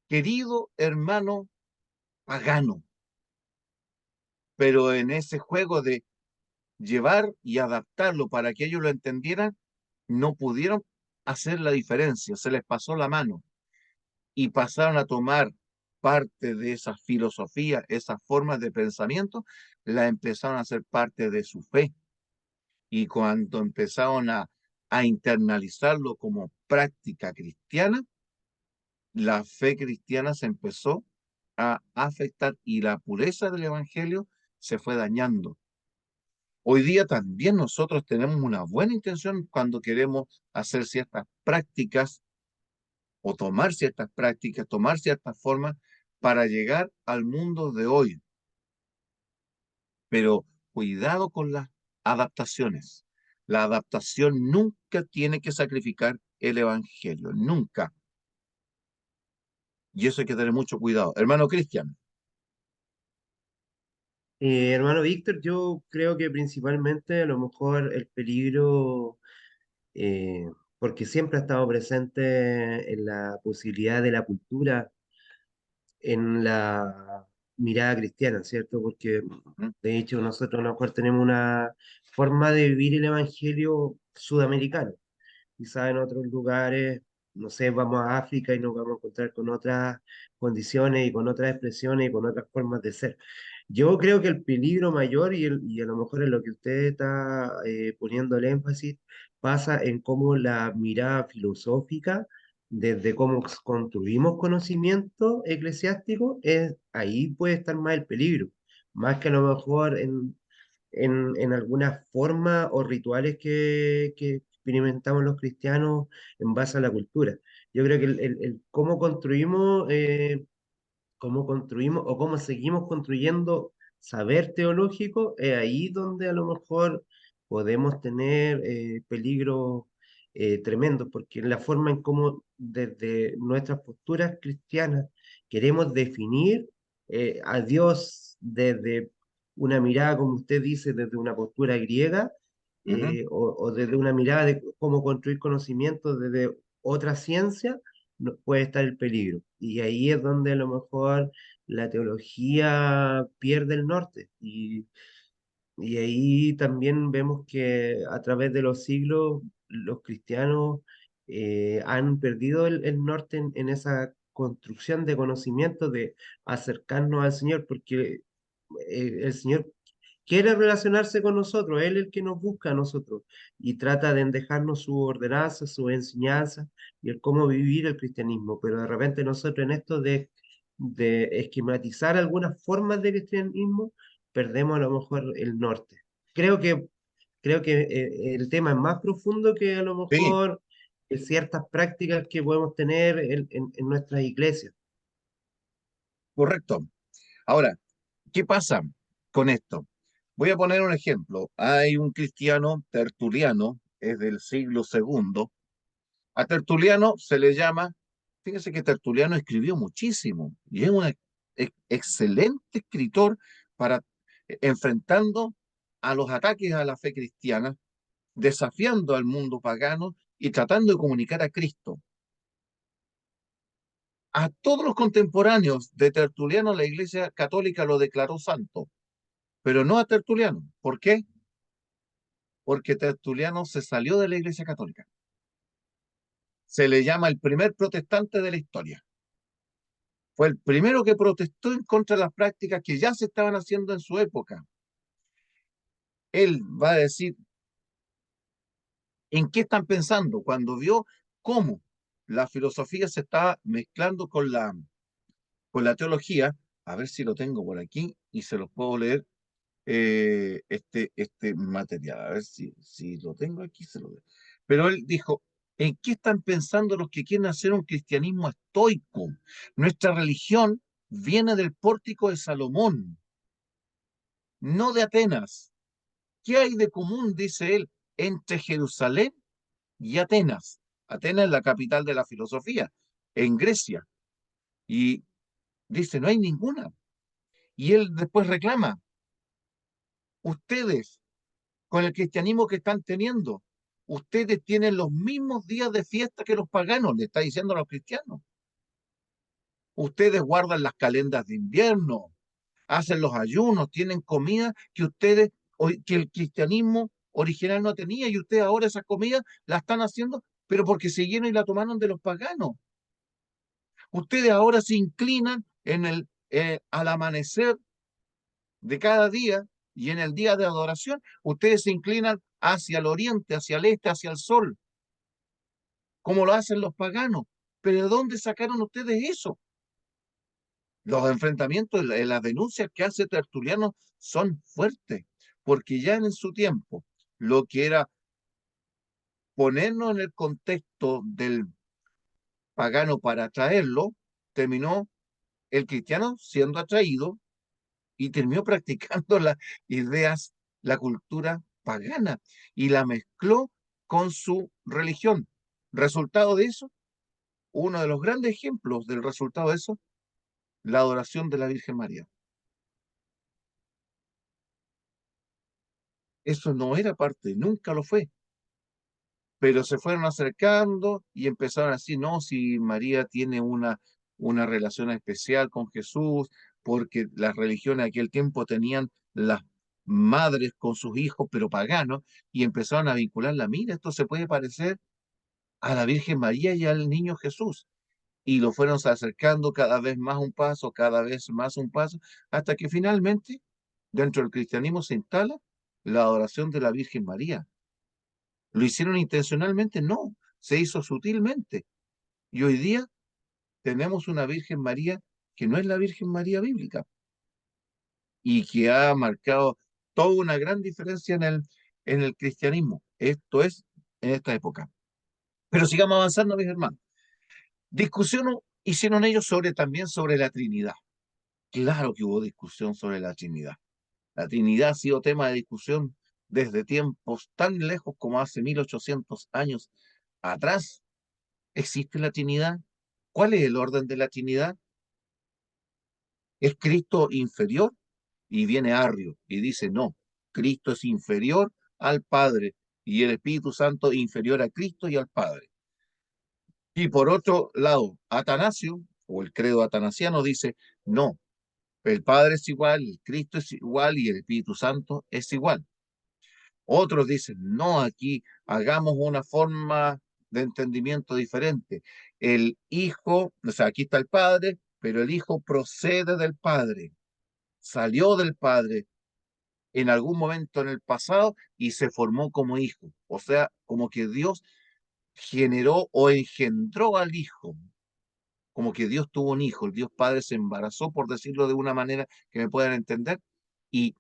querido hermano pagano, pero en ese juego de llevar y adaptarlo para que ellos lo entendieran, no pudieron hacer la diferencia, se les pasó la mano y pasaron a tomar parte de esas filosofías, esas formas de pensamiento, la empezaron a hacer parte de su fe. Y cuando empezaron a internalizarlo como práctica cristiana, la fe cristiana se empezó a afectar y la pureza del evangelio se fue dañando. Hoy día también nosotros tenemos una buena intención cuando queremos hacer ciertas prácticas o tomar ciertas formas para llegar al mundo de hoy. Pero cuidado con las adaptaciones. La adaptación nunca tiene que sacrificar el evangelio, nunca. Y eso hay que tener mucho cuidado. Hermano Cristian. Hermano Víctor, yo creo que principalmente a lo mejor el peligro, eh, porque siempre ha estado presente en la posibilidad de la cultura, en la mirada cristiana, ¿cierto? Porque Ujú, de hecho nosotros a lo mejor tenemos una forma de vivir el evangelio sudamericano. Quizá en otros lugares, no sé, vamos a África y nos vamos a encontrar con otras condiciones y con otras expresiones y con otras formas de ser. Yo creo que el peligro mayor y a lo mejor en lo que usted está poniendo el énfasis pasa en cómo la mirada filosófica, desde cómo construimos conocimiento eclesiástico, ahí puede estar más el peligro, más que a lo mejor en algunas formas o rituales que experimentamos los cristianos en base a la cultura. Yo creo que el cómo construimos o cómo seguimos construyendo saber teológico, es ahí donde a lo mejor podemos tener peligros tremendos, porque la forma en cómo desde nuestras posturas cristianas queremos definir a Dios desde una mirada, como usted dice, desde una postura griega, ujú. o desde una mirada de cómo construir conocimiento desde otra ciencia, puede estar el peligro. Y ahí es donde a lo mejor la teología pierde el norte. Y ahí también vemos que a través de los siglos los cristianos han perdido el norte en esa construcción de conocimiento, de acercarnos al Señor, porque el Señor quiere relacionarse con nosotros, Él es el que nos busca a nosotros y trata de dejarnos su ordenanza, su enseñanza y el cómo vivir el cristianismo. Pero de repente nosotros en esto de esquematizar algunas formas de cristianismo, perdemos a lo mejor el norte. Creo que, creo que el tema es más profundo que a lo Sí, mejor ciertas prácticas que podemos tener en nuestras iglesias. correcto. Ahora, ¿qué pasa con esto? Voy a poner un ejemplo. Hay un cristiano tertuliano, es del siglo segundo. A Tertuliano se le llama, fíjese que Tertuliano escribió muchísimo y es un excelente escritor para enfrentando a los ataques a la fe cristiana, desafiando al mundo pagano y tratando de comunicar a Cristo. A todos los contemporáneos de Tertuliano, la Iglesia Católica lo declaró santo, pero no a Tertuliano. ¿Por qué? Porque Tertuliano se salió de la Iglesia Católica. Se le llama el primer protestante de la historia. Fue el primero que protestó en contra de las prácticas que ya se estaban haciendo en su época. Él va a decir, ¿en qué están pensando? Cuando vio cómo la filosofía se estaba mezclando con la teología, a ver si lo tengo por aquí y se los puedo leer este material. A ver si lo tengo aquí, se lo leo. Pero él dijo, ¿en qué están pensando los que quieren hacer un cristianismo estoico? Nuestra religión viene del pórtico de Salomón, no de Atenas. ¿Qué hay de común, dice él, entre Jerusalén y Atenas? Atenas es la capital de la filosofía, en Grecia. Y dice, no hay ninguna. Y él después reclama, ustedes, con el cristianismo que están teniendo, ustedes tienen los mismos días de fiesta que los paganos, le está diciendo a los cristianos. Ustedes guardan las calendas de invierno, hacen los ayunos, tienen comida que ustedes, que el cristianismo original no tenía, y ustedes ahora esa comida la están haciendo, pero porque siguieron y la tomaron de los paganos. Ustedes ahora se inclinan al amanecer de cada día y en el día de adoración, ustedes se inclinan hacia el oriente, hacia el este, hacia el sol, como lo hacen los paganos. Pero ¿de dónde sacaron ustedes eso? Los enfrentamientos, las denuncias que hace Tertuliano son fuertes, porque ya en su tiempo, lo que era ponernos en el contexto del pagano para atraerlo, terminó el cristiano siendo atraído y terminó practicando las ideas, la cultura pagana y la mezcló con su religión. Resultado de eso, uno de los grandes ejemplos del resultado de eso, la adoración de la Virgen María. Eso no era parte, nunca lo fue, pero se fueron acercando y empezaron así, no, si María tiene una relación especial con Jesús, porque las religiones de aquel tiempo tenían las madres con sus hijos, pero paganos, y empezaron a vincularla, mira, esto se puede parecer a la Virgen María y al niño Jesús. Y lo fueron acercando cada vez más un paso, cada vez más un paso, hasta que finalmente dentro del cristianismo se instala la adoración de la Virgen María. ¿Lo hicieron intencionalmente? No, se hizo sutilmente. Y hoy día tenemos una Virgen María que no es la Virgen María bíblica y que ha marcado toda una gran diferencia en el cristianismo. Esto es en esta época. Pero sigamos avanzando, mis hermanos. Discusión hicieron ellos también sobre la Trinidad. Claro que hubo discusión sobre la Trinidad. La Trinidad ha sido tema de discusión desde tiempos tan lejos como hace 1800 años atrás. ¿Existe la Trinidad? ¿Cuál es el orden de la Trinidad? ¿Es Cristo inferior? Y viene Arrio y dice, no, Cristo es inferior al Padre y el Espíritu Santo inferior a Cristo y al Padre. Y por otro lado, Atanasio, o el credo atanasiano, dice, no, el Padre es igual, el Cristo es igual y el Espíritu Santo es igual. Otros dicen, no, aquí hagamos una forma de entendimiento diferente. El Hijo, o sea, aquí está el Padre, pero el Hijo procede del Padre, salió del Padre en algún momento en el pasado y se formó como Hijo. O sea, como que Dios generó o engendró al Hijo, como que Dios tuvo un hijo, el Dios Padre se embarazó, por decirlo de una manera que me puedan entender, y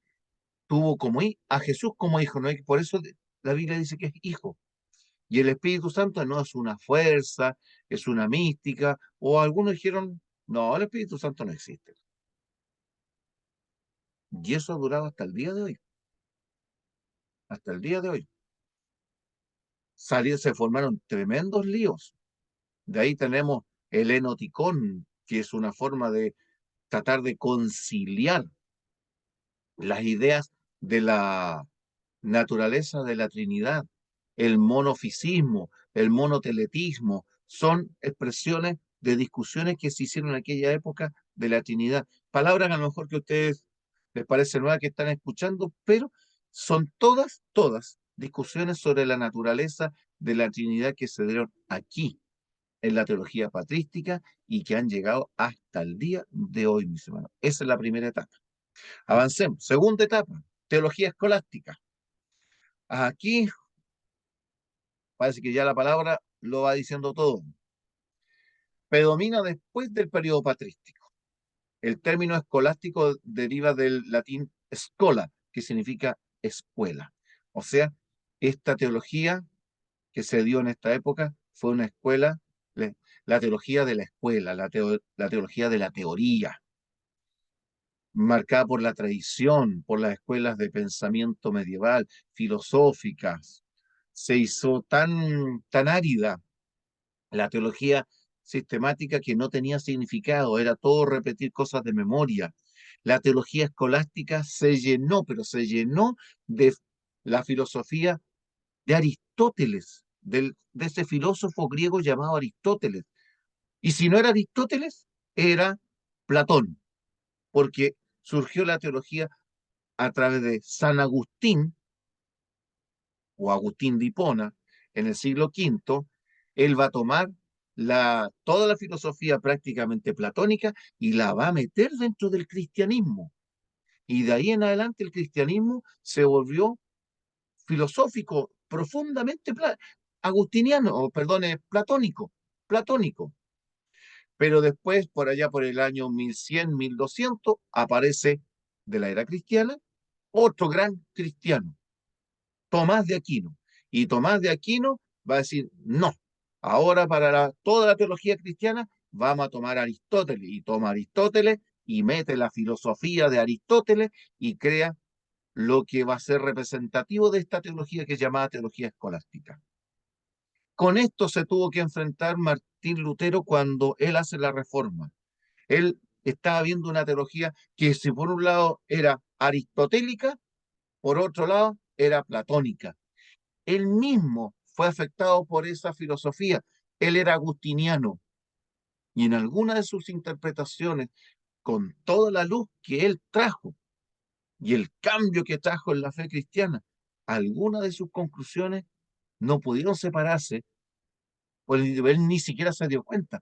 tuvo como a Jesús como hijo, ¿no? Y por eso la Biblia dice que es hijo. Y el Espíritu Santo no es una fuerza, es una mística, o algunos dijeron, no, el Espíritu Santo no existe. Y eso ha durado hasta el día de hoy, hasta el día de hoy. Se formaron tremendos líos. De ahí tenemos el enoticón, que es una forma de tratar de conciliar las ideas de la naturaleza de la Trinidad, el monofisismo, el monoteletismo, son expresiones de discusiones que se hicieron en aquella época de la Trinidad. Palabras a lo mejor que a ustedes les parece nueva que están escuchando, pero son todas discusiones sobre la naturaleza de la Trinidad que se dieron aquí en la teología patrística y que han llegado hasta el día de hoy, mis hermanos. Esa es la primera etapa. Avancemos. Segunda etapa, teología escolástica. Aquí parece que ya la palabra lo va diciendo todo. Predomina después del periodo patrístico. El término escolástico deriva del latín schola, que significa escuela. O sea, esta teología que se dio en esta época fue una escuela, la teología de la escuela, la teología de la teoría, marcada por la tradición, por las escuelas de pensamiento medieval, filosóficas. Se hizo tan árida la teología sistemática que no tenía significado, era todo repetir cosas de memoria. La teología escolástica se llenó, pero se llenó de la filosofía de Aristóteles, de ese filósofo griego llamado Aristóteles. Y si no era Aristóteles, era Platón, porque surgió la teología a través de San Agustín o Agustín de Hipona en el siglo V. Él va a tomar toda la filosofía prácticamente platónica y la va a meter dentro del cristianismo. Y de ahí en adelante el cristianismo se volvió filosófico, profundamente agustiniano, o perdón, platónico. Pero después, por allá por el año 1100, 1200, aparece de la era cristiana otro gran cristiano, Tomás de Aquino. Y Tomás de Aquino va a decir, no, ahora para toda la teología cristiana vamos a tomar Aristóteles. Y toma Aristóteles y mete la filosofía de Aristóteles y crea lo que va a ser representativo de esta teología que es llamada teología escolástica. Con esto se tuvo que enfrentar Martín Lutero cuando él hace la reforma. Él estaba viendo una teología que si por un lado era aristotélica, por otro lado era platónica. Él mismo fue afectado por esa filosofía. Él era agustiniano y en alguna de sus interpretaciones, con toda la luz que él trajo y el cambio que trajo en la fe cristiana, algunas de sus conclusiones no pudieron separarse, pues él ni siquiera se dio cuenta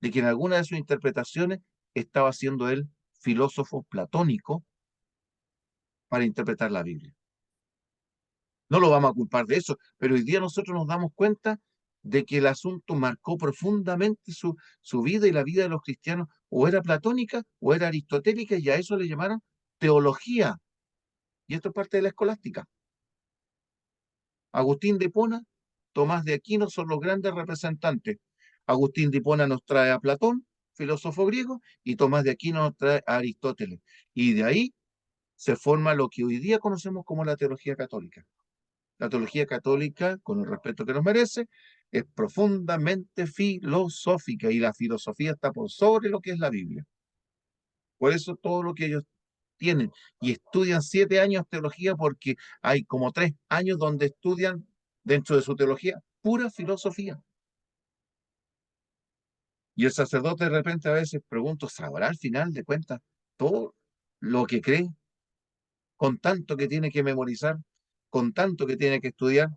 de que en alguna de sus interpretaciones estaba siendo él filósofo platónico para interpretar la Biblia. No lo vamos a culpar de eso, pero hoy día nosotros nos damos cuenta de que el asunto marcó profundamente su vida y la vida de los cristianos, o era platónica o era aristotélica, y a eso le llamaron teología. Y esto es parte de la escolástica. Agustín de Hipona, Tomás de Aquino son los grandes representantes. Agustín de Hipona nos trae a Platón, filósofo griego, y Tomás de Aquino nos trae a Aristóteles. Y de ahí se forma lo que hoy día conocemos como la teología católica. La teología católica, con el respeto que nos merece, es profundamente filosófica y la filosofía está por sobre lo que es la Biblia. Por eso todo lo que ellos tienen y estudian 7 años teología porque hay como 3 años donde estudian dentro de su teología pura filosofía. Y el sacerdote de repente a veces pregunto, ¿sabrá al final de cuentas todo lo que cree con tanto que tiene que memorizar, con tanto que tiene que estudiar?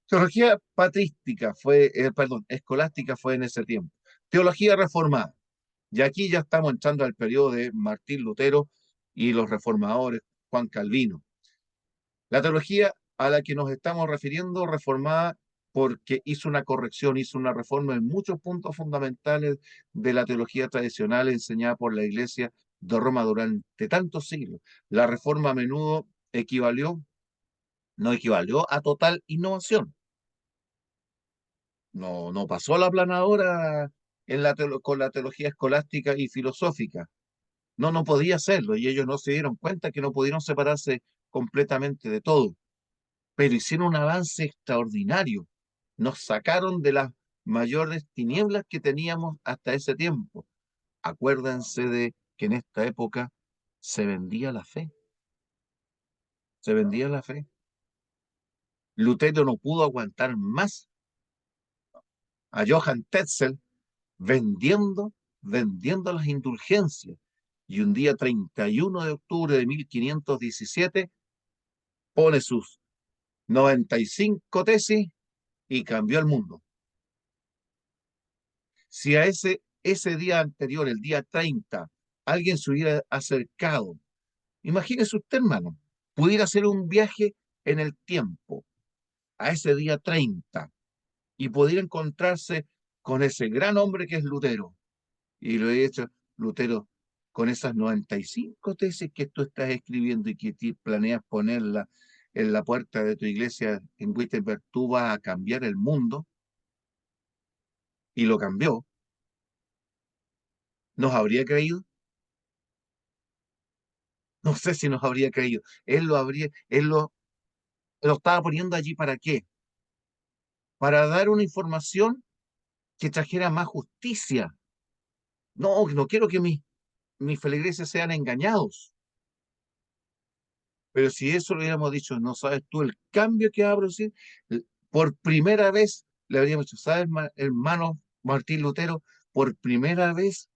Teología patrística fue, perdón, escolástica fue en ese tiempo. Teología reformada. Y aquí ya estamos entrando al periodo de Martín Lutero y los reformadores, Juan Calvino. La teología a la que nos estamos refiriendo, reformada porque hizo una corrección, hizo una reforma en muchos puntos fundamentales de la teología tradicional enseñada por la Iglesia de Roma durante tantos siglos. La reforma a menudo no equivalió a total innovación. No pasó la planadora con la teología escolástica y filosófica. No podía hacerlo y ellos no se dieron cuenta que no pudieron separarse completamente de todo, pero hicieron un avance extraordinario. Nos sacaron de las mayores tinieblas que teníamos hasta ese tiempo. Acuérdense de que en esta época se vendía la fe, se vendía la fe. Lutero no pudo aguantar más a Johann Tetzel vendiendo las indulgencias. Y un día 31 de octubre de 1517 pone sus 95 tesis y cambió el mundo. Si a ese día anterior, el día 30, alguien se hubiera acercado, imagínese usted, hermano, pudiera hacer un viaje en el tiempo, a ese día 30, y poder encontrarse con ese gran hombre que es Lutero. Y lo he hecho, Lutero, con esas 95 tesis que tú estás escribiendo y que planeas ponerla en la puerta de tu iglesia en Wittenberg, tú vas a cambiar el mundo, y lo cambió. ¿Nos habría creído? No sé si nos habría creído. Él lo estaba poniendo allí ¿para qué? Para dar una información que trajera más justicia. No, no quiero que mis feligreses sean engañados. Pero si eso lo hubiéramos dicho, no sabes tú el cambio que va a producir, por primera vez le habríamos dicho, ¿sabes, hermano Martín Lutero? Por primera vez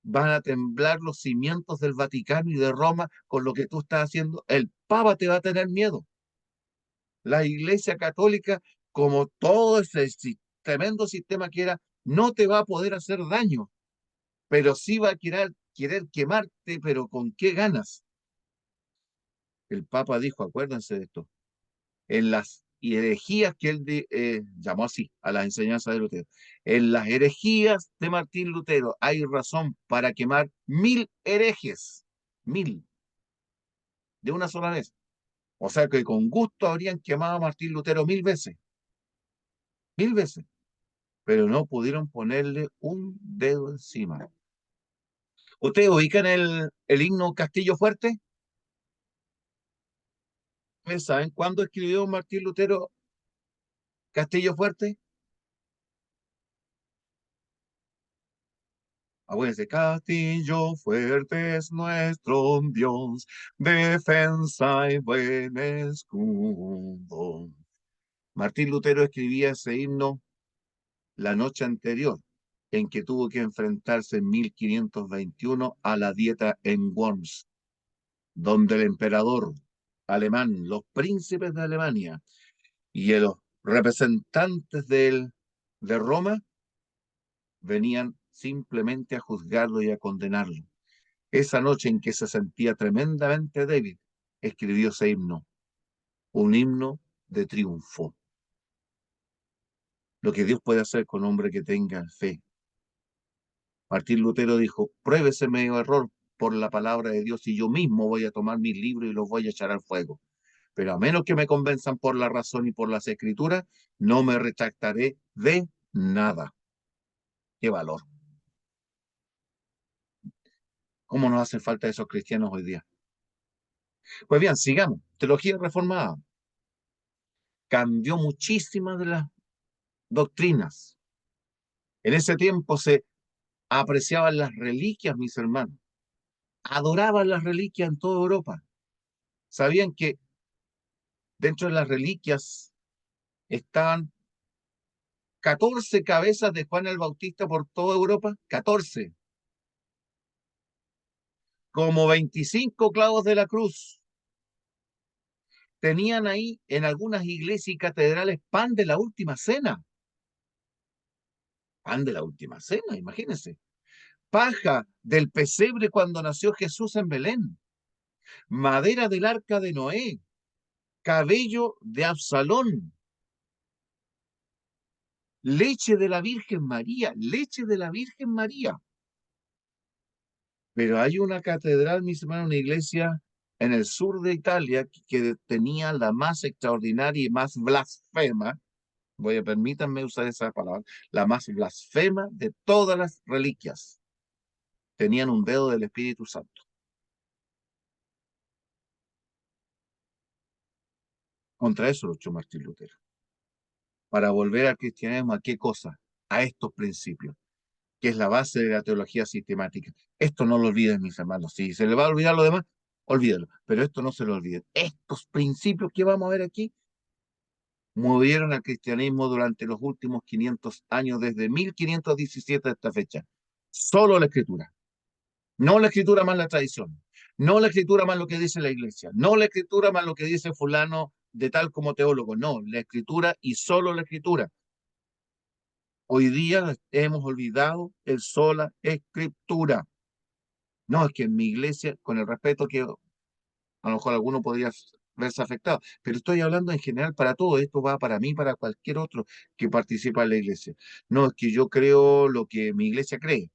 van a temblar los cimientos del Vaticano y de Roma con lo que tú estás haciendo. El Papa te va a tener miedo. La Iglesia Católica, como todo ese tremendo sistema que era, no te va a poder hacer daño, pero sí va a querer quemarte, pero ¿con qué ganas? El Papa dijo, acuérdense de esto, en las herejías que él llamó así a las enseñanzas de Lutero, en las herejías de Martín Lutero hay razón para quemar 1000 herejes, 1000, de una sola vez. O sea que con gusto habrían quemado a Martín Lutero 1000 veces, pero no pudieron ponerle un dedo encima. ¿Ustedes ubican el himno Castillo Fuerte? ¿Ustedes saben cuándo escribió Martín Lutero Castillo Fuerte? Acuérdense, Castillo fuerte es nuestro Dios, defensa y buen escudo. Martín Lutero escribía ese himno la noche anterior, en que tuvo que enfrentarse en 1521 a la dieta en Worms, donde el emperador alemán, los príncipes de Alemania y los representantes de Roma venían simplemente a juzgarlo y a condenarlo. Esa noche en que se sentía tremendamente débil, escribió ese himno, un himno de triunfo. Lo que Dios puede hacer con un hombre que tenga fe. Martín Lutero dijo, pruébese medio error por la palabra de Dios y yo mismo voy a tomar mis libros y los voy a echar al fuego. Pero a menos que me convenzan por la razón y por las escrituras, no me retractaré de nada. ¡Qué valor! ¿Cómo nos hacen falta esos cristianos hoy día? Pues bien, sigamos. Teología reformada. Cambió muchísimas de las doctrinas. En ese tiempo se apreciaban las reliquias, mis hermanos. Adoraban las reliquias en toda Europa. Sabían que dentro de las reliquias estaban 14 cabezas de Juan el Bautista por toda Europa. 14. Como 25 clavos de la cruz. Tenían ahí en algunas iglesias y catedrales pan de la última cena. Pan de la última cena, imagínense. Paja del pesebre cuando nació Jesús en Belén. Madera del arca de Noé. Cabello de Absalón. Leche de la Virgen María. Leche de la Virgen María. Pero hay una catedral, mis hermanos, una iglesia en el sur de Italia que tenía la más extraordinaria y más blasfema, permítanme usar esa palabra, la más blasfema de todas las reliquias. Tenían un dedo del Espíritu Santo. Contra eso luchó Martín Lutero. Para volver al cristianismo, ¿a qué cosa? A estos principios, que es la base de la teología sistemática. Esto no lo olviden, mis hermanos. Si se le va a olvidar lo demás, olvídalo. Pero esto no se lo olviden. Estos principios que vamos a ver aquí movieron al cristianismo durante los últimos 500 años, desde 1517 a esta fecha. Solo la escritura. No la escritura más la tradición. No la escritura más lo que dice la iglesia. No la escritura más lo que dice fulano de tal como teólogo. No, la escritura y solo la escritura. Hoy día hemos olvidado el sola escritura. No, es que en mi iglesia, con el respeto que a lo mejor alguno podría verse afectado. Pero estoy hablando en general para todo. Esto va para mí, para cualquier otro que participa en la iglesia. No es que yo creo lo que mi iglesia cree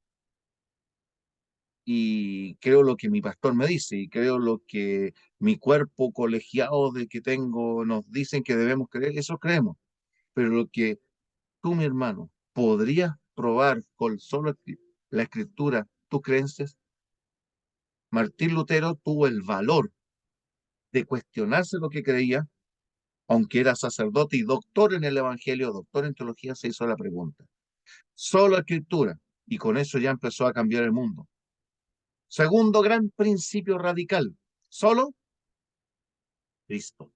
y creo lo que mi pastor me dice y creo lo que mi cuerpo colegiado de que tengo nos dicen que debemos creer, eso creemos. Pero lo que tú, mi hermano, podrías probar con solo la escritura, tus creencias, Martín Lutero tuvo el valor de cuestionarse lo que creía, aunque era sacerdote y doctor en el Evangelio, doctor en teología, se hizo la pregunta. Solo escritura, y con eso ya empezó a cambiar el mundo. Segundo gran principio radical, solo Cristo.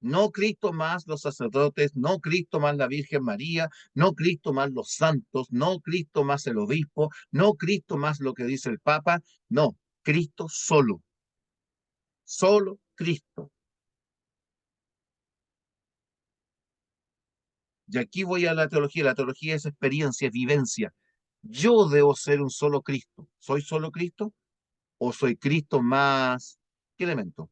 No Cristo más los sacerdotes, no Cristo más la Virgen María, no Cristo más los santos, no Cristo más el obispo, no Cristo más lo que dice el Papa, no, Cristo solo, solo Cristo. Y aquí voy a la teología es experiencia, es vivencia. Yo debo ser un solo Cristo. ¿Soy solo Cristo o soy Cristo más qué elemento?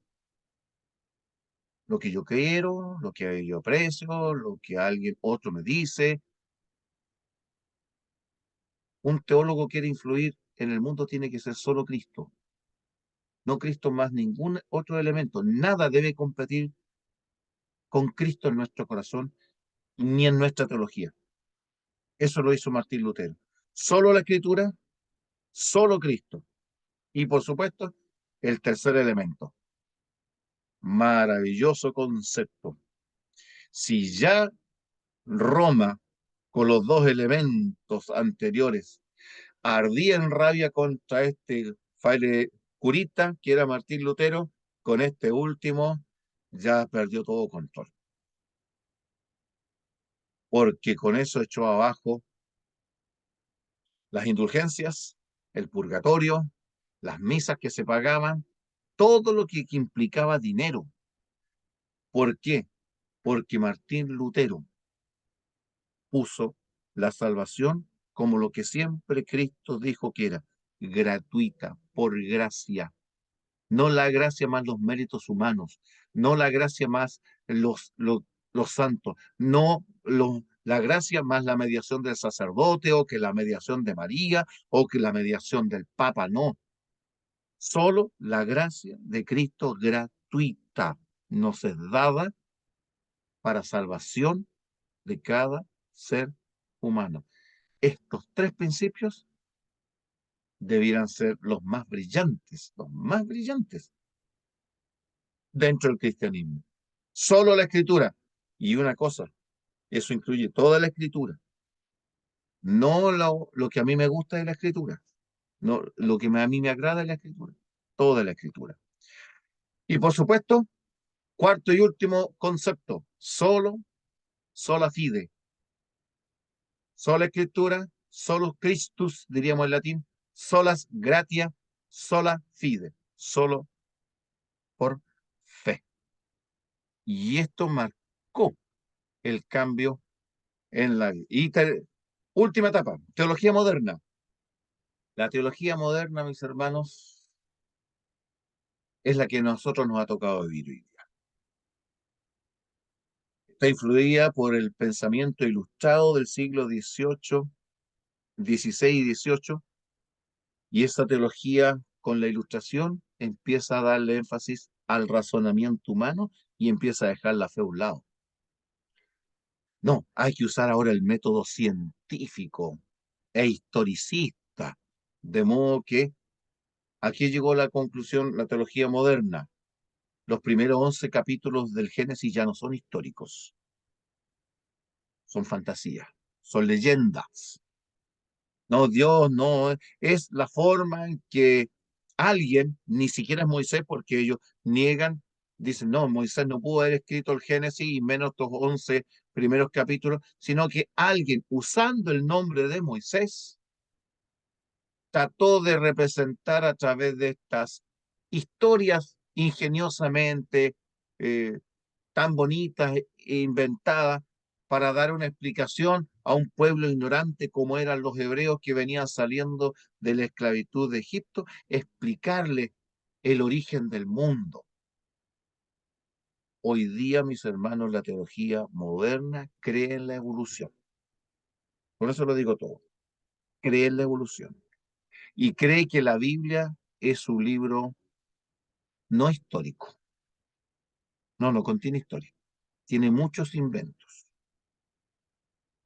Lo que yo quiero, lo que yo aprecio, lo que alguien otro me dice. Un teólogo quiere influir en el mundo, tiene que ser solo Cristo, no Cristo más ningún otro elemento. Nada debe competir con Cristo en nuestro corazón ni en nuestra teología. Eso lo hizo Martín Lutero. Solo la Escritura, solo Cristo. Y por supuesto, el tercer elemento. Maravilloso concepto. Si ya Roma, con los dos elementos anteriores, ardía en rabia contra este fraile curita, que era Martín Lutero, con este último ya perdió todo control. Porque con eso echó abajo las indulgencias, el purgatorio, las misas que se pagaban, todo lo que implicaba dinero. ¿Por qué? Porque Martín Lutero puso la salvación como lo que siempre Cristo dijo que era, gratuita, por gracia. No la gracia más los méritos humanos, no la gracia más los santos, no la gracia más la mediación del sacerdote o que la mediación de María o que la mediación del Papa, no. Solo la gracia de Cristo gratuita nos es dada para salvación de cada ser humano. Estos tres principios debieran ser los más brillantes dentro del cristianismo. Solo la escritura. Y una cosa, eso incluye toda la escritura. No lo que a mí me gusta de la escritura. No, lo que a mí me agrada de la escritura. Toda la escritura. Y por supuesto, cuarto y último concepto. Sola fide. Sola escritura, solus Christus, diríamos en latín. Solas gratia, sola fide. Solo por fe. Y esto marcó el cambio en la vida. Y última etapa, teología moderna. La teología moderna, mis hermanos, es la que a nosotros nos ha tocado vivir hoy día. Está influida por el pensamiento ilustrado del siglo XVIII, XVI y XVIII, y esa teología con la ilustración empieza a darle énfasis al razonamiento humano y empieza a dejar la fe a un lado. No, hay que usar ahora el método científico e historicista, de modo que aquí llegó la conclusión, la teología moderna. Los primeros 11 capítulos del Génesis ya no son históricos, son fantasías, son leyendas. No, Dios no, es la forma en que alguien, ni siquiera es Moisés, porque ellos niegan, dicen, no, Moisés no pudo haber escrito el Génesis y menos estos 11 primeros capítulos, sino que alguien usando el nombre de Moisés trató de representar a través de estas historias ingeniosamente eh, tan bonitas e inventadas para dar una explicación a un pueblo ignorante como eran los hebreos que venían saliendo de la esclavitud de Egipto, explicarle el origen del mundo. Hoy día, mis hermanos, la teología moderna cree en la evolución. Por eso lo digo todo. Cree en la evolución. Y cree que la Biblia es un libro no histórico. No, no contiene historia. Tiene muchos inventos.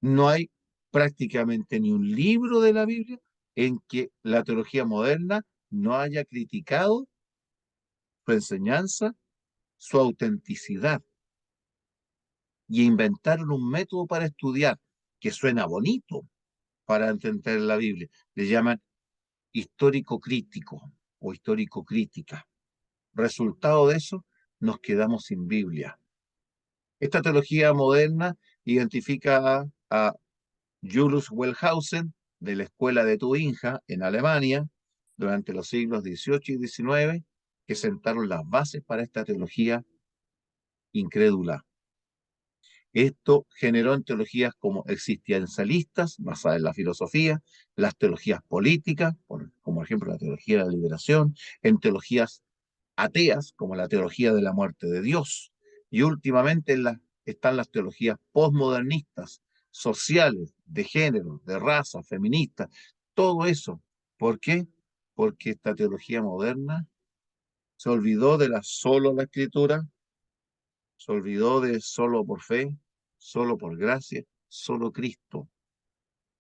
No hay prácticamente ni un libro de la Biblia en que la teología moderna no haya criticado su enseñanza, su autenticidad, y inventaron un método para estudiar que suena bonito para entender la Biblia. Le llaman histórico crítico o histórico crítica. Resultado de eso, nos quedamos sin Biblia. Esta teología moderna identifica a Julius Wellhausen de la escuela de Tubinga en Alemania durante los siglos XVIII y XIX, que sentaron las bases para esta teología incrédula. Esto generó en teologías como existencialistas, basadas en la filosofía, las teologías políticas, como ejemplo la teología de la liberación, en teologías ateas, como la teología de la muerte de Dios, y últimamente están las teologías postmodernistas, sociales, de género, de raza, feministas, todo eso. ¿Por qué? Porque esta teología moderna se olvidó de solo la escritura, se olvidó de solo por fe, solo por gracia, solo Cristo,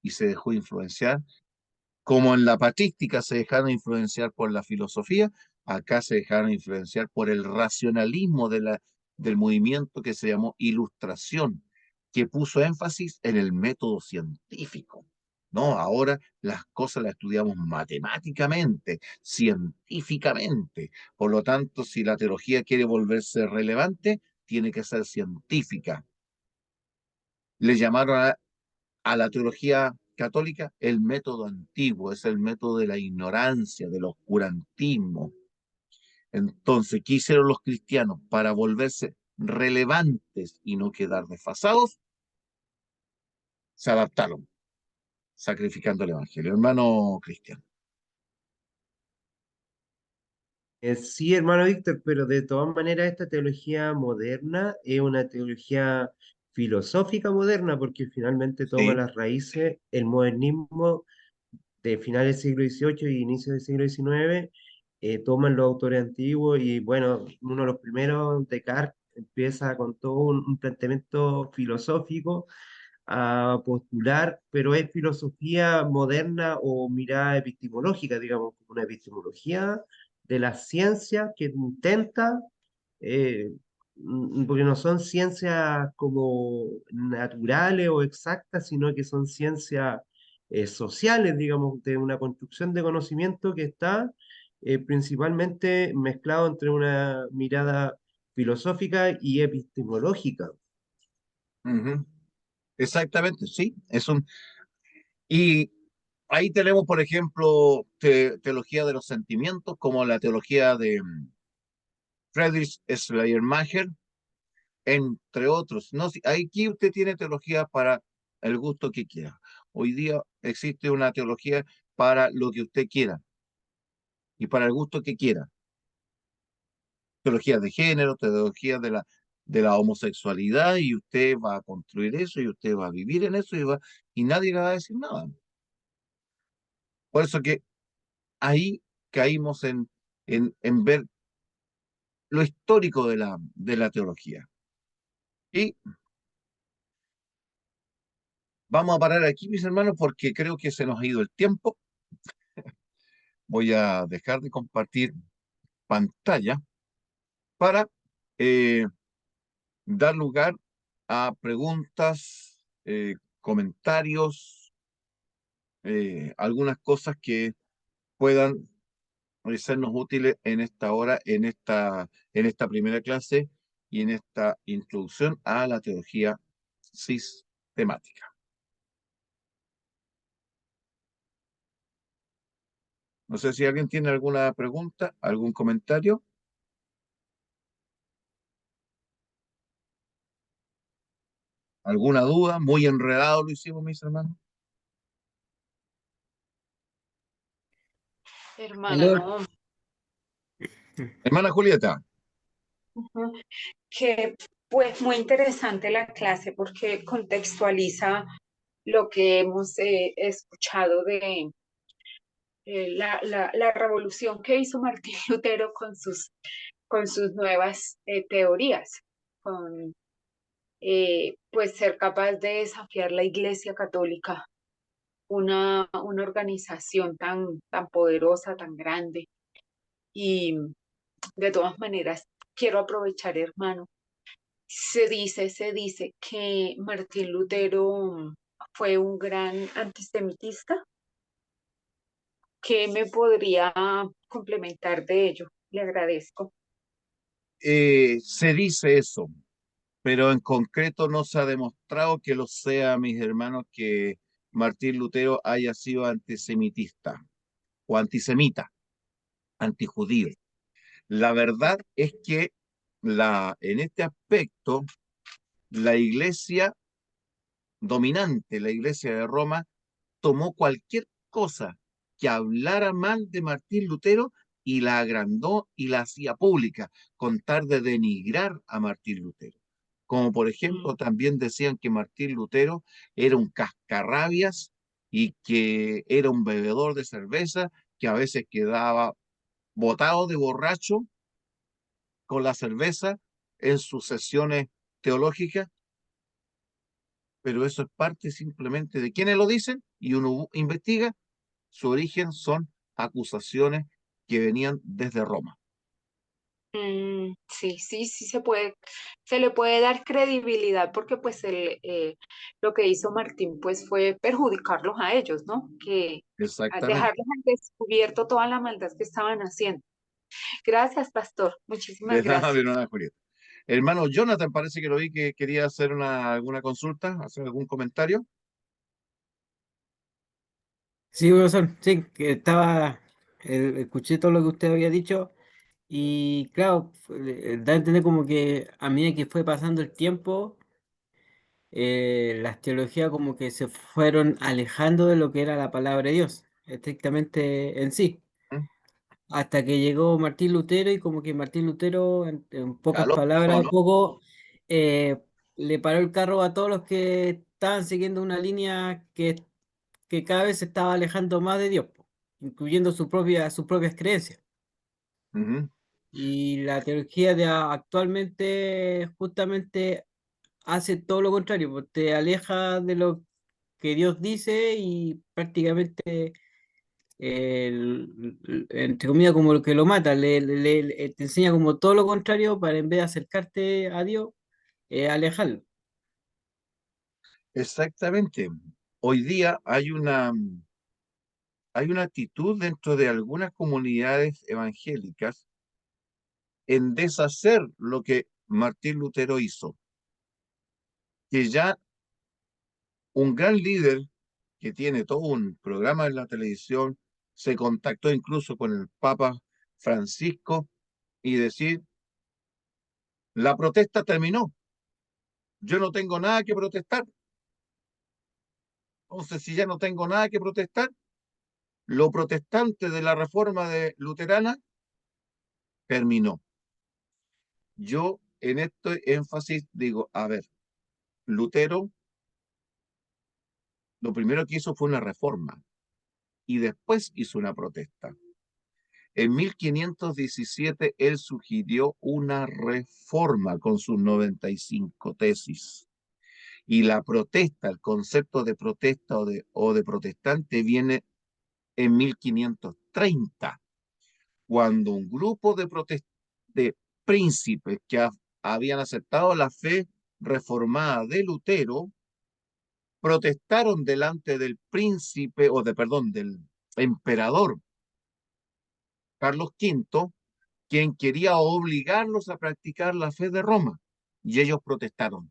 y se dejó influenciar. Como en la patrística se dejaron influenciar por la filosofía, acá se dejaron influenciar por el racionalismo del movimiento que se llamó Ilustración, que puso énfasis en el método científico. No, ahora las cosas las estudiamos matemáticamente, científicamente. Por lo tanto, si la teología quiere volverse relevante, tiene que ser científica. Le llamaron a la teología católica el método antiguo, es el método de la ignorancia, del oscurantismo. Entonces, ¿qué hicieron los cristianos para volverse relevantes y no quedar desfasados? Se adaptaron, sacrificando el evangelio. Hermano Cristiano. Sí, hermano Víctor, pero de todas maneras esta teología moderna es una teología filosófica moderna porque finalmente toma Sí. las raíces, el modernismo de finales del siglo XVIII y inicios del siglo XIX, toman los autores antiguos y bueno, uno de los primeros, Descartes, empieza con todo un planteamiento filosófico a postular, pero es filosofía moderna o mirada epistemológica, digamos, como una epistemología de la ciencia que intenta, eh, porque no son ciencias como naturales o exactas, sino que son ciencias sociales, digamos, de una construcción de conocimiento que está principalmente mezclado entre una mirada filosófica y epistemológica. Ujú. Exactamente, sí. Y ahí tenemos, por ejemplo, teología de los sentimientos, como la teología de Friedrich Schleiermacher, entre otros. No, aquí usted tiene teología para el gusto que quiera. Hoy día existe una teología para lo que usted quiera y para el gusto que quiera. Teología de género, teología de la homosexualidad, y usted va a construir eso y usted va a vivir en eso y nadie le va a decir nada. Por eso que ahí caímos en ver lo histórico de la teología. Y vamos a parar aquí, mis hermanos, porque creo que se nos ha ido el tiempo. Voy a dejar de compartir pantalla para eh, dar lugar a preguntas, comentarios, algunas cosas que puedan sernos útiles en esta hora, en esta primera clase y en esta introducción a la teología sistemática. No sé si alguien tiene alguna pregunta, algún comentario, alguna duda. Muy enredado lo hicimos, mis hermanos. Hermano, no. Hermana Julieta. Ujú. Que pues muy interesante la clase porque contextualiza lo que hemos escuchado de la revolución que hizo Martín Lutero con sus nuevas teorías, con pues ser capaz de desafiar la Iglesia Católica, una organización tan poderosa, tan grande. Y de todas maneras, quiero aprovechar, hermano. Se dice que Martín Lutero fue un gran antisemitista. ¿Qué me podría complementar de ello? Le agradezco. Se dice eso, pero en concreto no se ha demostrado que lo sea, mis hermanos, que Martín Lutero haya sido antisemitista o antisemita, antijudío. La verdad es que en este aspecto, la iglesia dominante, la iglesia de Roma, tomó cualquier cosa que hablara mal de Martín Lutero y la agrandó y la hacía pública, con tal de denigrar a Martín Lutero. Como por Mm, ejemplo, también decían que Martín Lutero era un cascarrabias y que era un bebedor de cerveza que a veces quedaba botado de borracho con la cerveza en sus sesiones teológicas, pero eso es parte simplemente de quienes lo dicen y uno investiga. Su origen son acusaciones que venían desde Roma. sí, sí, sí se le puede dar credibilidad porque pues lo que hizo Martín pues fue perjudicarlos a ellos, ¿no? Que Exactamente. dejarlos al descubierto toda la maldad que estaban haciendo. Gracias, pastor. Muchísimas De nada, gracias. de nada, Julieta. Hermano Jonathan, parece que lo vi que quería hacer alguna consulta, hacer algún comentario. Sí, profesor, sí, que estaba, escuché todo lo que usted había dicho y claro, da a entender como que a medida que fue pasando el tiempo, las teologías como que se fueron alejando de lo que era la palabra de Dios, estrictamente en sí, ¿Mm? hasta que llegó Martín Lutero y como que Martín Lutero, en Ya pocas lo palabras, pasó, un ¿no? poco le paró el carro a todos los que estaban siguiendo una línea que cada vez se estaba alejando más de Dios, po, incluyendo sus propias creencias. Ujú. Y la teología actualmente justamente hace todo lo contrario, pues te aleja de lo que Dios dice y prácticamente, entre comillas, como lo que lo mata, te enseña como todo lo contrario para en vez de acercarte a Dios, alejarlo. Exactamente. Hoy día hay una actitud dentro de algunas comunidades evangélicas en deshacer lo que Martín Lutero hizo, que ya un gran líder que tiene todo un programa en la televisión se contactó incluso con el Papa Francisco y decir, la protesta terminó, yo no tengo nada que protestar. Entonces, si ya no tengo nada que protestar, lo protestante de la reforma de luterana terminó. Yo en este énfasis digo, a ver, Lutero lo primero que hizo fue una reforma y después hizo una protesta. En 1517 él sugirió una reforma con sus 95 tesis. Y la protesta, el concepto de protesta o de protestante viene en 1530, cuando un grupo de príncipes que habían aceptado la fe reformada de Lutero protestaron delante del príncipe, perdón, del emperador Carlos V, quien quería obligarlos a practicar la fe de Roma, y ellos protestaron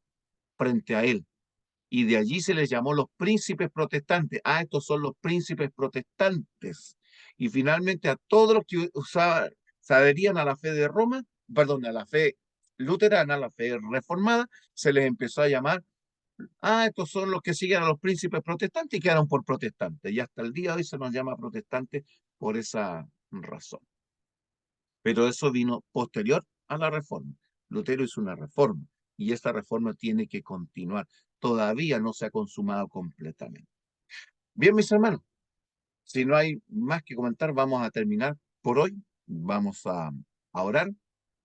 frente a él. Y de allí se les llamó los príncipes protestantes. Ah, estos son los príncipes protestantes. Y finalmente a todos los que se adherían a la fe de Roma, perdón, a la fe luterana, a la fe reformada, se les empezó a llamar, estos son los que siguen a los príncipes protestantes y quedaron por protestantes. Y hasta el día de hoy se nos llama protestantes por esa razón. Pero eso vino posterior a la reforma. Lutero hizo una reforma y esta reforma tiene que continuar. Todavía no se ha consumado completamente. Bien, mis hermanos, si no hay más que comentar, vamos a terminar por hoy. Vamos a orar,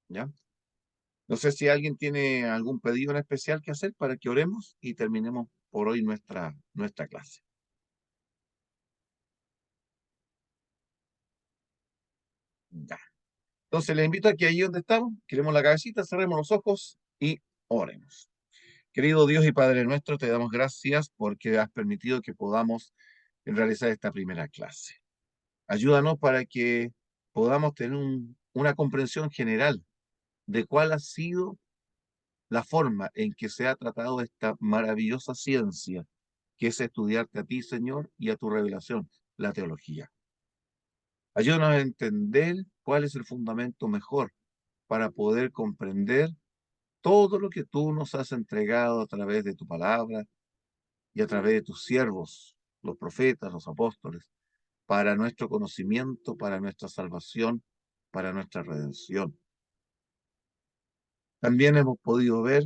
¿ya? No sé si alguien tiene algún pedido en especial que hacer para que oremos y terminemos por hoy nuestra clase. Ya. Entonces les invito a que ahí donde estamos, queremos la cabecita, cerremos los ojos y oremos. Querido Dios y Padre nuestro, te damos gracias porque has permitido que podamos realizar esta primera clase. Ayúdanos para que podamos tener una comprensión general de cuál ha sido la forma en que se ha tratado esta maravillosa ciencia, que es estudiarte a ti, Señor, y a tu revelación, la teología. Ayúdanos a entender cuál es el fundamento mejor para poder comprender todo lo que tú nos has entregado a través de tu palabra y a través de tus siervos, los profetas, los apóstoles, para nuestro conocimiento, para nuestra salvación, para nuestra redención. También hemos podido ver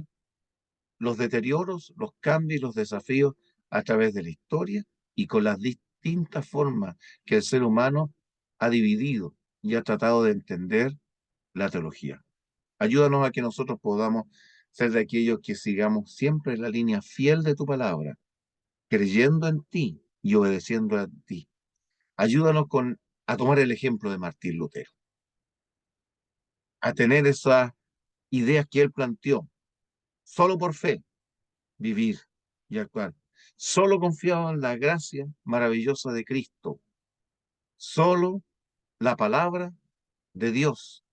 los deterioros, los cambios y los desafíos a través de la historia y con las distintas formas que el ser humano ha dividido y ha tratado de entender la teología. Ayúdanos a que nosotros podamos ser de aquellos que sigamos siempre la línea fiel de tu palabra, creyendo en ti y obedeciendo a ti. Ayúdanos a tomar el ejemplo de Martín Lutero, a tener esas ideas que él planteó, solo por fe, vivir y actuar. Solo confiado en la gracia maravillosa de Cristo. Solo la palabra de Dios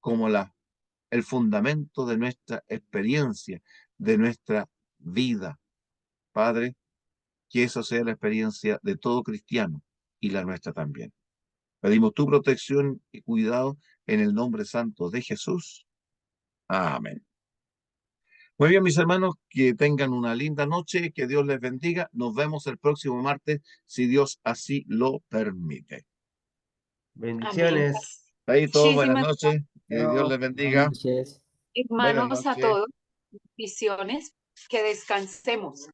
como el fundamento de nuestra experiencia, de nuestra vida. Padre, que esa sea la experiencia de todo cristiano y la nuestra también. Pedimos tu protección y cuidado en el nombre santo de Jesús. Amén. Muy bien, mis hermanos, que tengan una linda noche, que Dios les bendiga. Nos vemos el próximo martes, si Dios así lo permite. Amén. Bendiciones. Ahí todos, buenas Muchísimas noches, que Dios les Chao, buenas bendiga. noches. Buenas hermanos a noches. todos. Visiones. Que descansemos.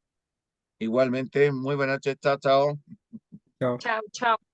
Igualmente, muy buenas noches, chao, chao. Chao. Chao, chao.